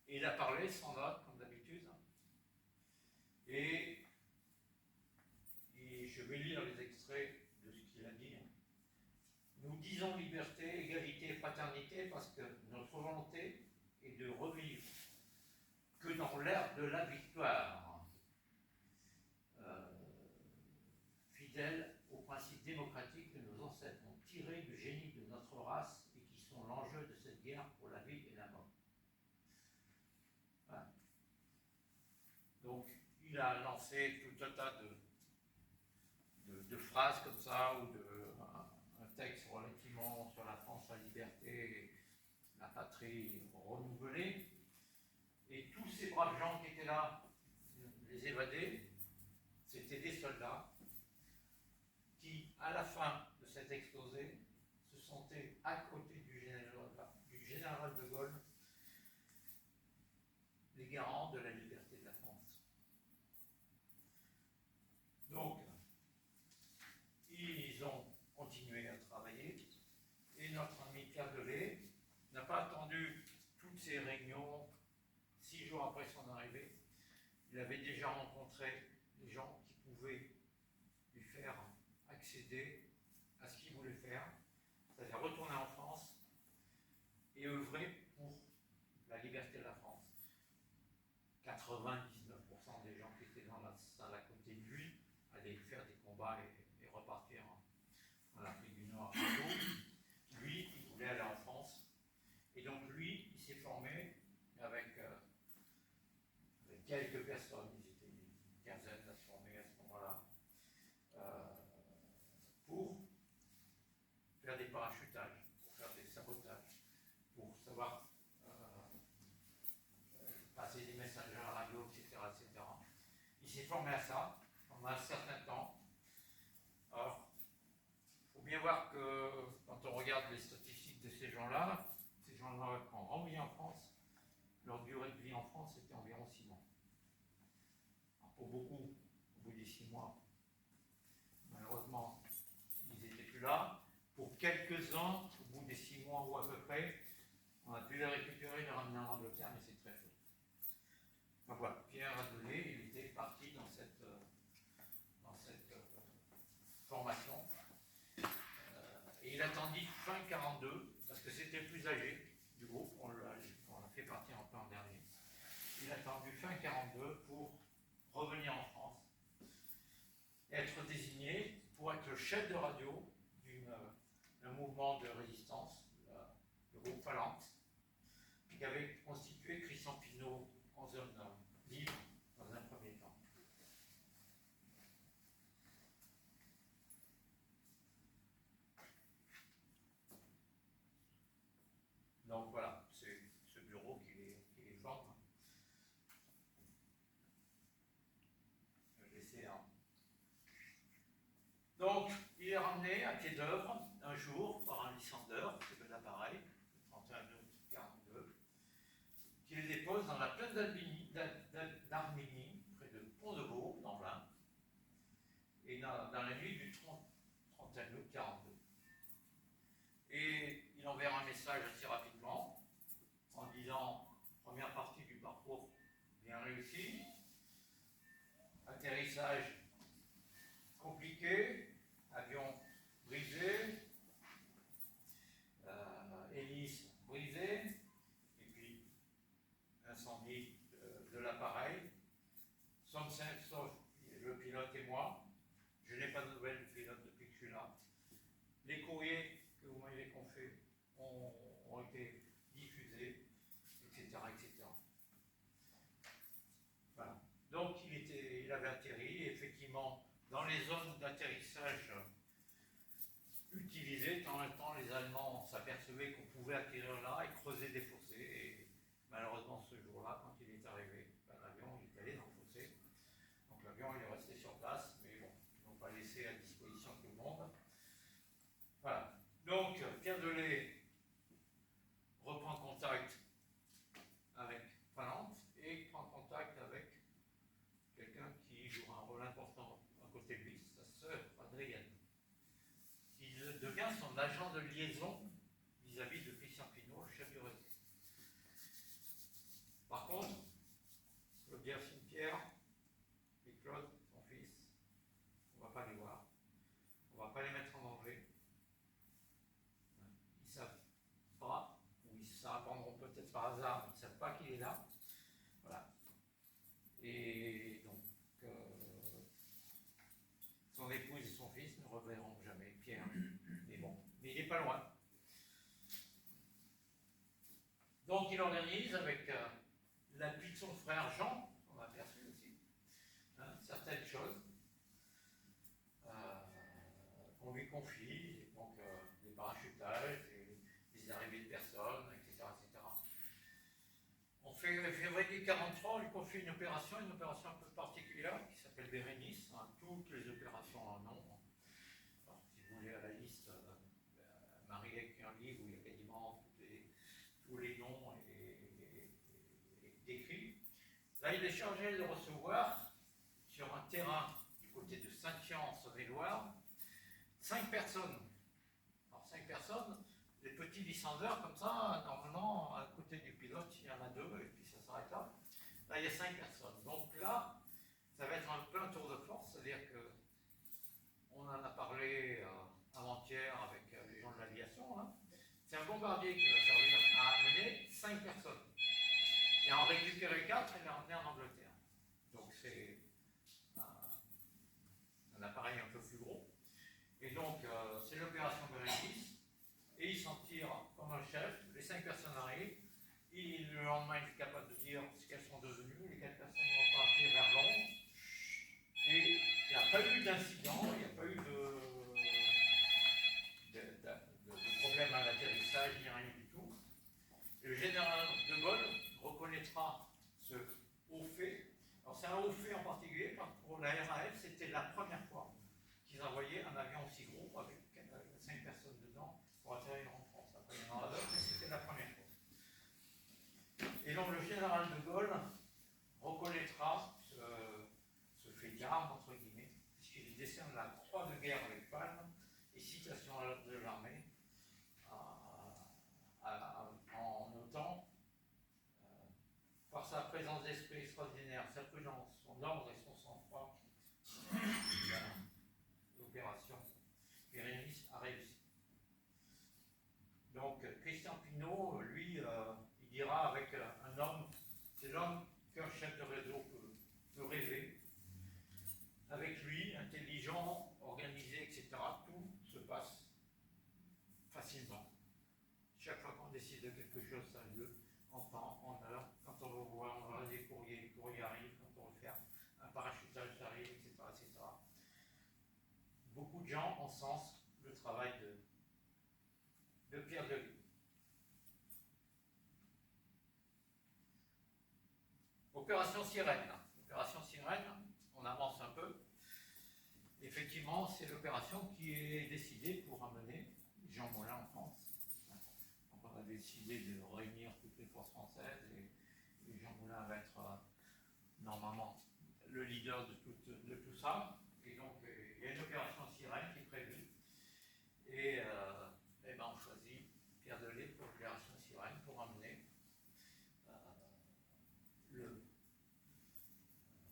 Et il a parlé sans note, comme d'habitude. Et je vais lire les extraits de ce qu'il a dit. Nous disons liberté, égalité et fraternité parce que notre volonté est de revivre que dans l'ère de la victoire, fidèle aux principes démocratiques que nos ancêtres ont tirés du génie de notre race et qui sont l'enjeu de cette guerre pour la vie et la mort. Voilà. Donc, il a lancé tout un tas de phrases comme ça, ou un texte relativement sur la France, la liberté, la patrie renouvelée. Et tous ces braves gens qui étaient là, les évadés, c'était des soldats qui, à la fin de cet exposé, se sentaient à côté du général de Gaulle, les garants de la liberté de la France. Donc, ils ont continué à travailler, et notre ami Pierre Delay n'a pas attendu toutes ces réunions 6 jours après son arrivée. Il avait déjà rencontré les gens qui pouvaient lui faire accéder à ce qu'il voulait faire, c'est-à-dire retourner en France et œuvrer pour la liberté de la France. 99% des gens qui étaient dans la salle à côté de lui allaient faire des combats et repartir en Afrique du Nord. Lui, il voulait aller en France. Et donc lui, il s'est formé avec quelques personnes, ils étaient une quinzaine à se former à ce moment-là, pour faire des parachutages, pour faire des sabotages, pour savoir passer des messages à la radio, etc., etc. Il s'est formé à ça pendant un certain temps. Alors, il faut bien voir que quand on regarde les statistiques de ces gens-là, quand on revient en France, leur durée de vie en France était environ 6 mois. Alors pour beaucoup, au bout des 6 mois, malheureusement, ils n'étaient plus là. Pour quelques-uns, au bout des 6 mois ou à peu près, on a pu les récupérer et les ramener en Angleterre, mais c'est très peu. Donc voilà, Pierre Adelé, il était parti dans cette formation. Et il attendit fin 42, parce que c'était le plus âgé du groupe, on l'a fait partir un peu en dernier. Il a attendu fin 42 pour revenir en France, être désigné pour être le chef de radio d'un mouvement de résistance, le groupe Phalanx, qui avait constitué Christian Pineau en zone libre dans un premier temps. Donc voilà, c'est ce bureau qui les forme. Je vais laisser un. Donc, il est ramené à pied d'œuvre un jour par un lissandeur, c'est de l'appareil, le 31 août 42, qui le dépose dans la plaine d'Arménie, près de Pont-de-Vaux, dans l'Ain, et dans la nuit du 31 août 42. Et il enverra un message assez rapidement, en disant, première partie du parcours bien réussi, atterrissage compliqué, avion brisé, hélice brisée, et puis incendie de l'appareil. Sommes sains, sauf le pilote et moi. Je n'ai pas de nouvelles du pilote depuis que je suis là. Les courriers que vous m'avez confiés ont été diffusés, etc., etc. Voilà. Donc il avait atterri, et effectivement, dans les zones d'atterrissage utilisées, de temps en temps, les Allemands s'apercevaient qu'on pouvait atterrir là et creuser des fossés. Et malheureusement, ce jour-là, quand il est arrivé, l'avion il est allé dans le fossé. Donc l'avion il est resté sur place, mais bon, ils n'ont pas laissé à disposition tout le monde. Voilà. Donc, Pierre Delay Andréen. Il devient son agent de liaison vis-à-vis de Christian Pinault, le chef du réseau. Par contre, Claude Cimetière et Claude, son fils, on ne va pas les voir. On ne va pas les mettre en danger. Ils ne savent pas, ou ils s'apprendront peut-être par hasard, mais ils ne savent pas qu'il est là. Voilà. Et donc, son épouse et son fils ne reverront jamais Pierre. Mais bon, mais il n'est pas loin. Donc il organise avec l'appui de son frère Jean, on a aperçu aussi, certaines choses qu'on lui confie, donc des parachutages, des arrivées de personnes, etc., etc. En février 43, on lui confie une opération un peu particulière qui s'appelle Bérénice. Toutes les opérations en nom. Alors, si vous voulez à la liste, Marie a écrit un livre où il y a quasiment tous les noms décrits. Là, il est chargé de recevoir sur un terrain du côté de Saint-Jean en Saône-et-Loire 5 personnes. Alors 5 personnes, des petits descendeurs comme ça, normalement, à côté du pilote, il y en a 2 et puis ça s'arrête là. Là, il y a 5 personnes. Donc là, ça va être un peu un tour de force, c'est-à-dire que on en a parlé avant-hier avec les gens de l'aviation. Hein. C'est un bombardier qui va servir à amener 5 personnes. Et en récupérer 4 et les emmener en Angleterre. Donc c'est un appareil un peu plus gros. Et donc c'est l'opération Bérénice. Et il s'en tire comme un chef. Les 5 personnes arrivent. Le lendemain, il est capable de dire ce qu'elles sont devenues. Les 4 personnes vont partir vers Londres. Et il n'y a pas eu d'incident, il n'y a pas eu de problème à l'atterrissage, ni rien du tout. Et le général de Gaulle reconnaîtra ce haut fait. Alors c'est un haut fait en particulier, parce que pour la RAF, c'était la première fois qu'ils envoyaient un avion aussi gros avec 5 personnes dedans pour atterrir en France. Après, il y en aura d'autres, mais c'était la première fois. Et donc le général de Gaulle reconnaîtra ce fait d'armes, entre guillemets, puisqu'il décerne la croix de guerre avec palme et citation de l'armée en notant par sa présence d'esprit extraordinaire, sa prudence, son ordre et son sang-froid, l'opération Bérénice a réussi. Donc Christian Pinault, lui, il dira avec un homme, c'est l'homme qu'un chef de réseau peut rêver. Avec lui, intelligent, organisé, etc., tout se passe facilement. Chaque fois qu'on décide de quelque chose, ça a lieu en temps, en heure. Quand on veut voir, on va des courriers, les courriers arrivent. Quand on veut faire un parachutage, ça arrive, etc., etc. Beaucoup de gens encensent le travail de Pierre Delis. Opération Sirène. Opération Sirène, on avance un peu. Effectivement, c'est l'opération qui est décidée pour amener Jean Moulin en France. Donc on a décidé de réunir toutes les forces françaises et Jean Moulin va être normalement le leader de tout ça. Et donc il y a une opération Sirène qui est prévue. Et ben, on choisit Pierre Delis pour l'opération Sirène pour amener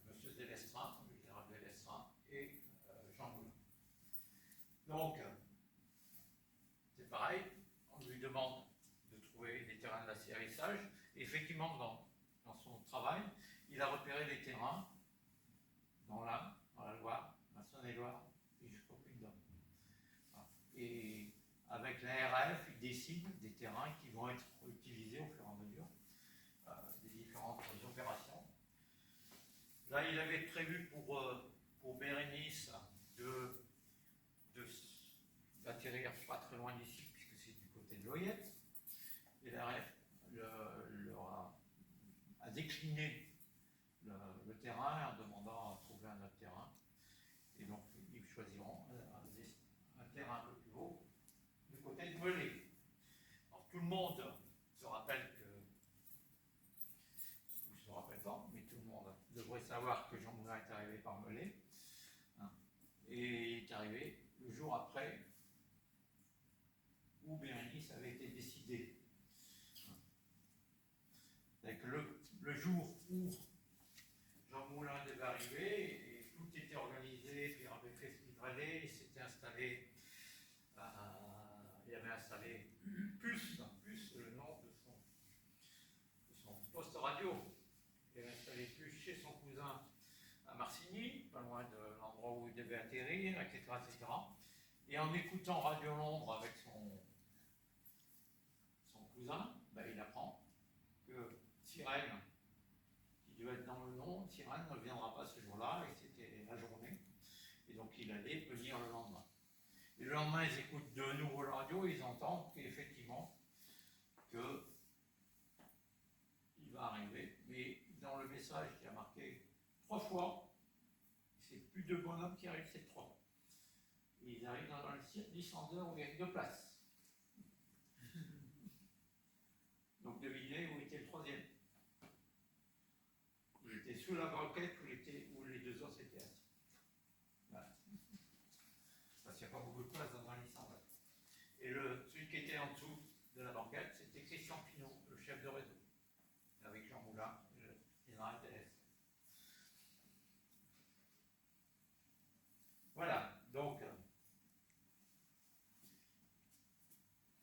Monsieur Délestrin, le général Délestrin et Jean Moulin. Donc, c'est pareil, on lui demande de trouver des terrains d'atterrissage. Et effectivement, dans son travail, il a repéré les terrains dans l'Ain, dans la Loire, dans la Saône-et-Loire et jusqu'au Puy-de-Dôme. Et avec la RAF, il décide des terrains qui vont être utilisés au fur et à mesure des différentes opérations. Là, il avait prévu pour Bérénice d'atterrir pas très loin d'ici, puisque c'est du côté de Loyette. Et la RAF a décliné le terrain en demandant à trouver un autre terrain. Et donc, ils choisiront un terrain un peu plus haut, du côté de Melay. Alors, tout le monde se rappelle ou se rappelle pas, mais tout le monde devrait savoir que Jean Moulin est arrivé par Melay. Et il est arrivé Valais, il s'était installé, il avait installé Pulse, le nom de son poste radio. Il avait installé Pulse chez son cousin à Marcigny, pas loin de l'endroit où il devait atterrir, etc., etc. Et en écoutant Radio Londres avec son cousin, il apprend que Sirène, qui devait être dans le nom, Sirène ne viendra pas ce jour-là, et c'était la journée. Et donc il allait venir le lendemain. Et le lendemain, ils écoutent de nouveau la radio, et ils entendent qu'effectivement, il va arriver. Mais dans le message, il y a marqué 3 fois, c'est plus 2 bonhommes qui arrivent, c'est 3. Et ils arrivent dans le descendeur où il y a 2 places. Donc devinez où était le 3e. Il était sous la banquette où les 2 autres étaient assis. Voilà. Parce qu'il n'y a pas beaucoup de place dans un descendeur. Et celui qui était en dessous de la banquette, c'était Christian Pinault, le chef de réseau, avec Jean Moulin, le général TS. Voilà, donc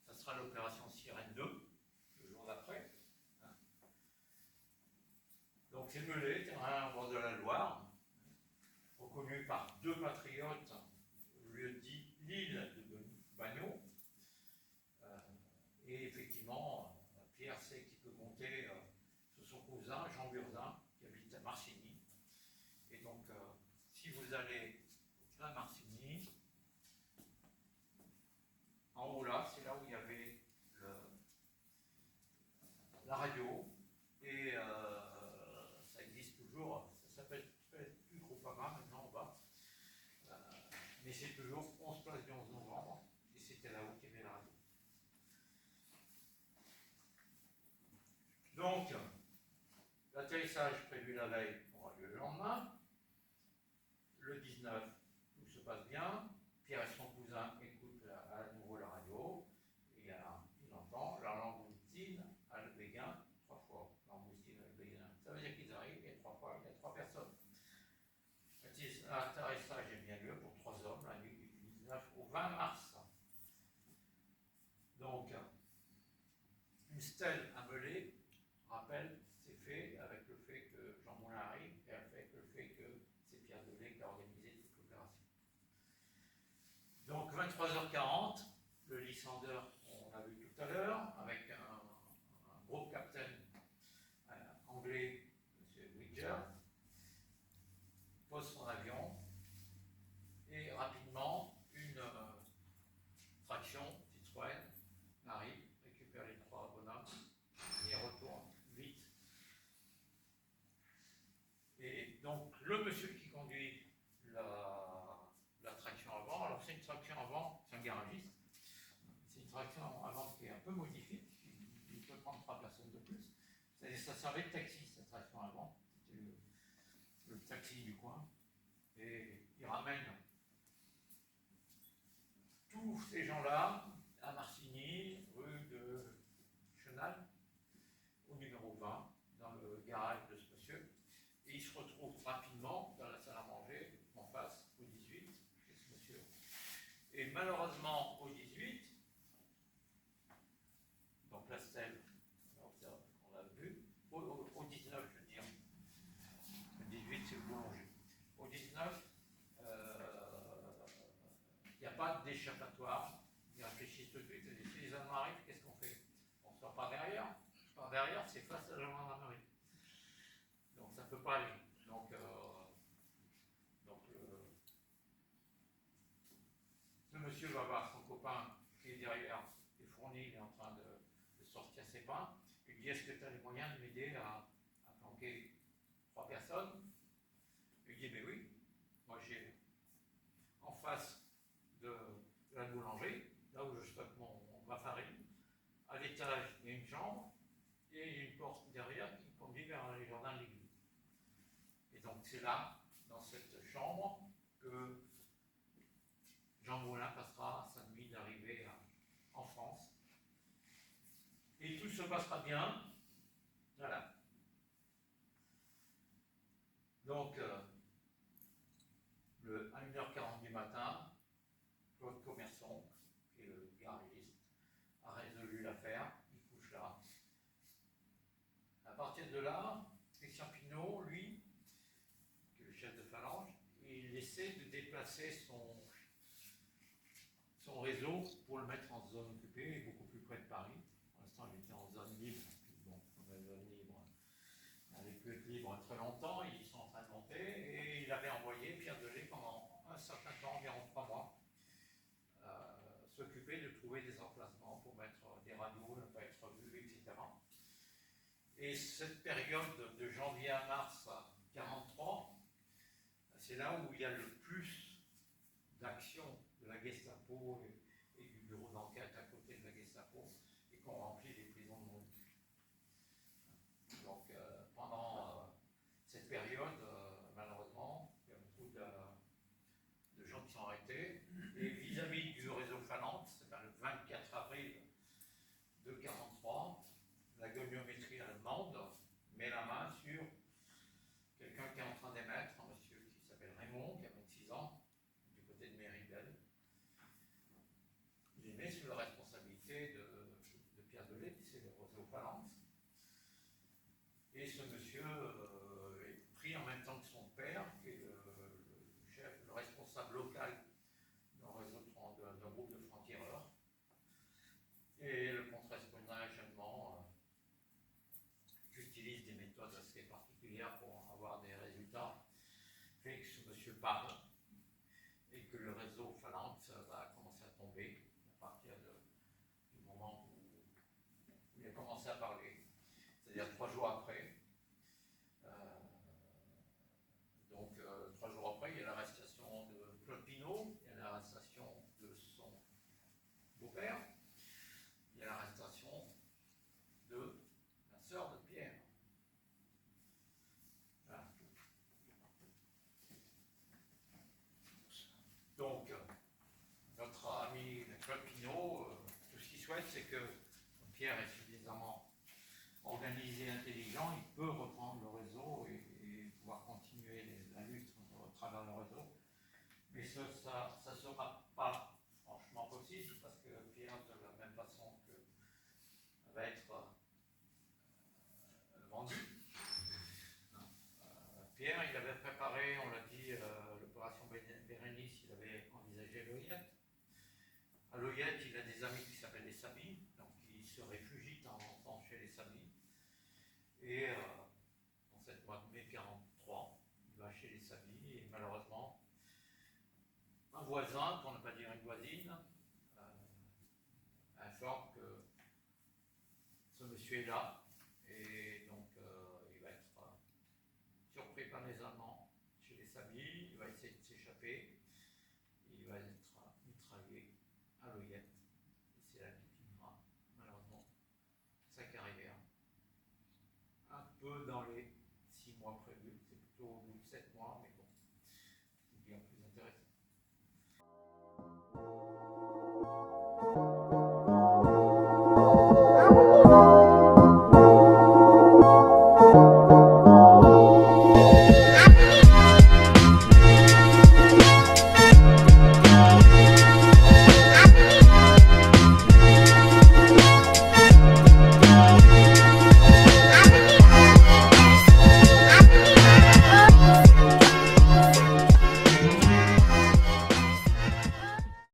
ça sera l'opération Sirène 2, le jour d'après. Donc c'est Melay, terrain au bord de la Loire, reconnu par 2 patriotes, lieu dit l'île de Bagnols. Et effectivement, Pierre sait qu'il peut compter sur son cousin, Jean Burdin, qui habite à Marcigny. Et donc, si vous allez à Marcigny, en haut là, c'est là où il y avait la radio. Et ça existe toujours, ça s'appelle plus Groupama maintenant en bas. Mais c'est toujours 11 place du 11 novembre, et c'était là où il y avait la radio. Donc, l'atterrissage prévu la veille aura lieu le lendemain. Le 19, tout se passe bien. Pierre et son cousin écoutent à nouveau la radio. Et il entend la langoustine à le Béguin 3 fois. Langoustine à le Béguin. Ça veut dire qu'ils arrivent, il y a 3 fois, il y a 3 personnes. L'atterrissage est bien lieu pour 3 hommes la nuit du 19 au 20 mars. Donc, une stèle à Melay rappelle ces faits avec le fait que Jean Moulin arrive et avec le fait que c'est Pierre Delay qui a organisé toute l'opération. Donc 23h40, le Lysander, on l'a vu tout à l'heure, avec un groupe capitaine anglais, M. Widger, pose son avion et rapidement une traction Citroën arrive, récupère les 3 bonhommes et retourne vite. Et donc le monsieur qui conduit la traction avant, alors c'est une traction avant, c'est un garagiste, c'est une traction avant qui est un peu modifiée, il peut prendre 3 personnes de plus. Ça servait de taxi, cette traction avant, c'était le taxi du coin, et il ramène tous ces gens-là à Marcigny, rue de Chenal, au numéro 20, dans le garage de ce monsieur, et il se retrouve rapidement dans la salle à manger, en face, au 18, chez ce monsieur. Et malheureusement, au 18, donc la stèle, on l'a vu, au 19, je veux dire, le 18 c'est le boulanger. Au 19, il n'y a pas d'échappatoire, ils réfléchissent tout de suite, et si les Allemands arrivent, qu'est-ce qu'on fait? On ne sort pas derrière. Par derrière, c'est face à la gendarmerie. Donc ça ne peut pas aller. Donc ce monsieur va voir son copain qui est derrière, qui est fourni, il est en train de sortir ses pains. Il dit: est-ce que tu as les moyens de m'aider à planquer 3 personnes? Il dit: mais oui, moi j'ai en face de la boulangerie, là où je stocke ma farine, à l'étage il y a une chambre, et il y a une porte derrière qui conduit vers les jardins de l'église. Et donc c'est là, dans cette chambre, que Jean Moulin passera sa nuit d'arrivée en France. Et tout se passera bien. Voilà. Donc, à 1h40 du matin, déplacer son réseau pour le mettre en zone occupée, beaucoup plus près de Paris. Pour l'instant, il était en zone libre. Puis bon, comme la zone libre n'avait pu être libre très longtemps, ils sont en train de monter. Et il avait envoyé Pierre Delay pendant un certain temps, environ 3 mois, s'occuper de trouver des emplacements pour mettre des radios, ne pas être vus, etc. Et cette période de janvier à mars 1943, c'est là où il y a le plus d'actions de la Gestapo et du bureau d'enquête à côté de la Gestapo et qu'on remplit les prisons de Montluc. Donc pendant cette période, malheureusement, il y a beaucoup de gens qui sont arrêtés. Et vis-à-vis du réseau Phalanx, c'est le 24 avril de 1943, la goniométrie allemande met la main sur quelqu'un qui est en train d'émettre, un monsieur qui s'appelle Raymond, qui a 26 ans, du côté de Méribel. Il est mis sous la responsabilité de Pierre Delay, qui c'est le réseau Phalanx. Et ce monsieur est pris en même temps que son père, qui est le chef, le responsable local d'un réseau d'un groupe de francs-tireurs. Et le contre-espionnage allemand utilise des méthodes assez particulières pour avoir des résultats, fait que ce monsieur parle et que le réseau Phalanx va commencer à tomber à partir du moment où il a commencé à parler, c'est-à-dire 3 jours après. Donc 3 jours après, il y a l'arrestation de Claude Pinault, il y a l'arrestation de son beau-père, il y a l'arrestation de la sœur de Pierre. Voilà. Donc, notre ami Claude Pinault, tout ce qu'il souhaite, c'est que Pierre est suffisamment organisé et intelligent, il peut reprendre le réseau et pouvoir continuer la lutte à travers le réseau. Mais ça ne sera pas franchement possible parce que Pierre, de la même façon que va être vendu. Pierre, il avait préparé, on l'a dit, l'opération Bérénice, il avait envisagé l'Oyette. À l'Oyette, il a des amis qui s'appellent les Samis, donc il se réfugie de temps en temps chez les Samis. Et en cette mois de mai 1943, il va chez les Samis et malheureusement, un voisin, pour ne pas dire une voisine, informe que ce monsieur est là et donc il va être surpris par les Allemands chez les Samis, il va essayer de s'échapper, il va être mitraillé à l'Oyette.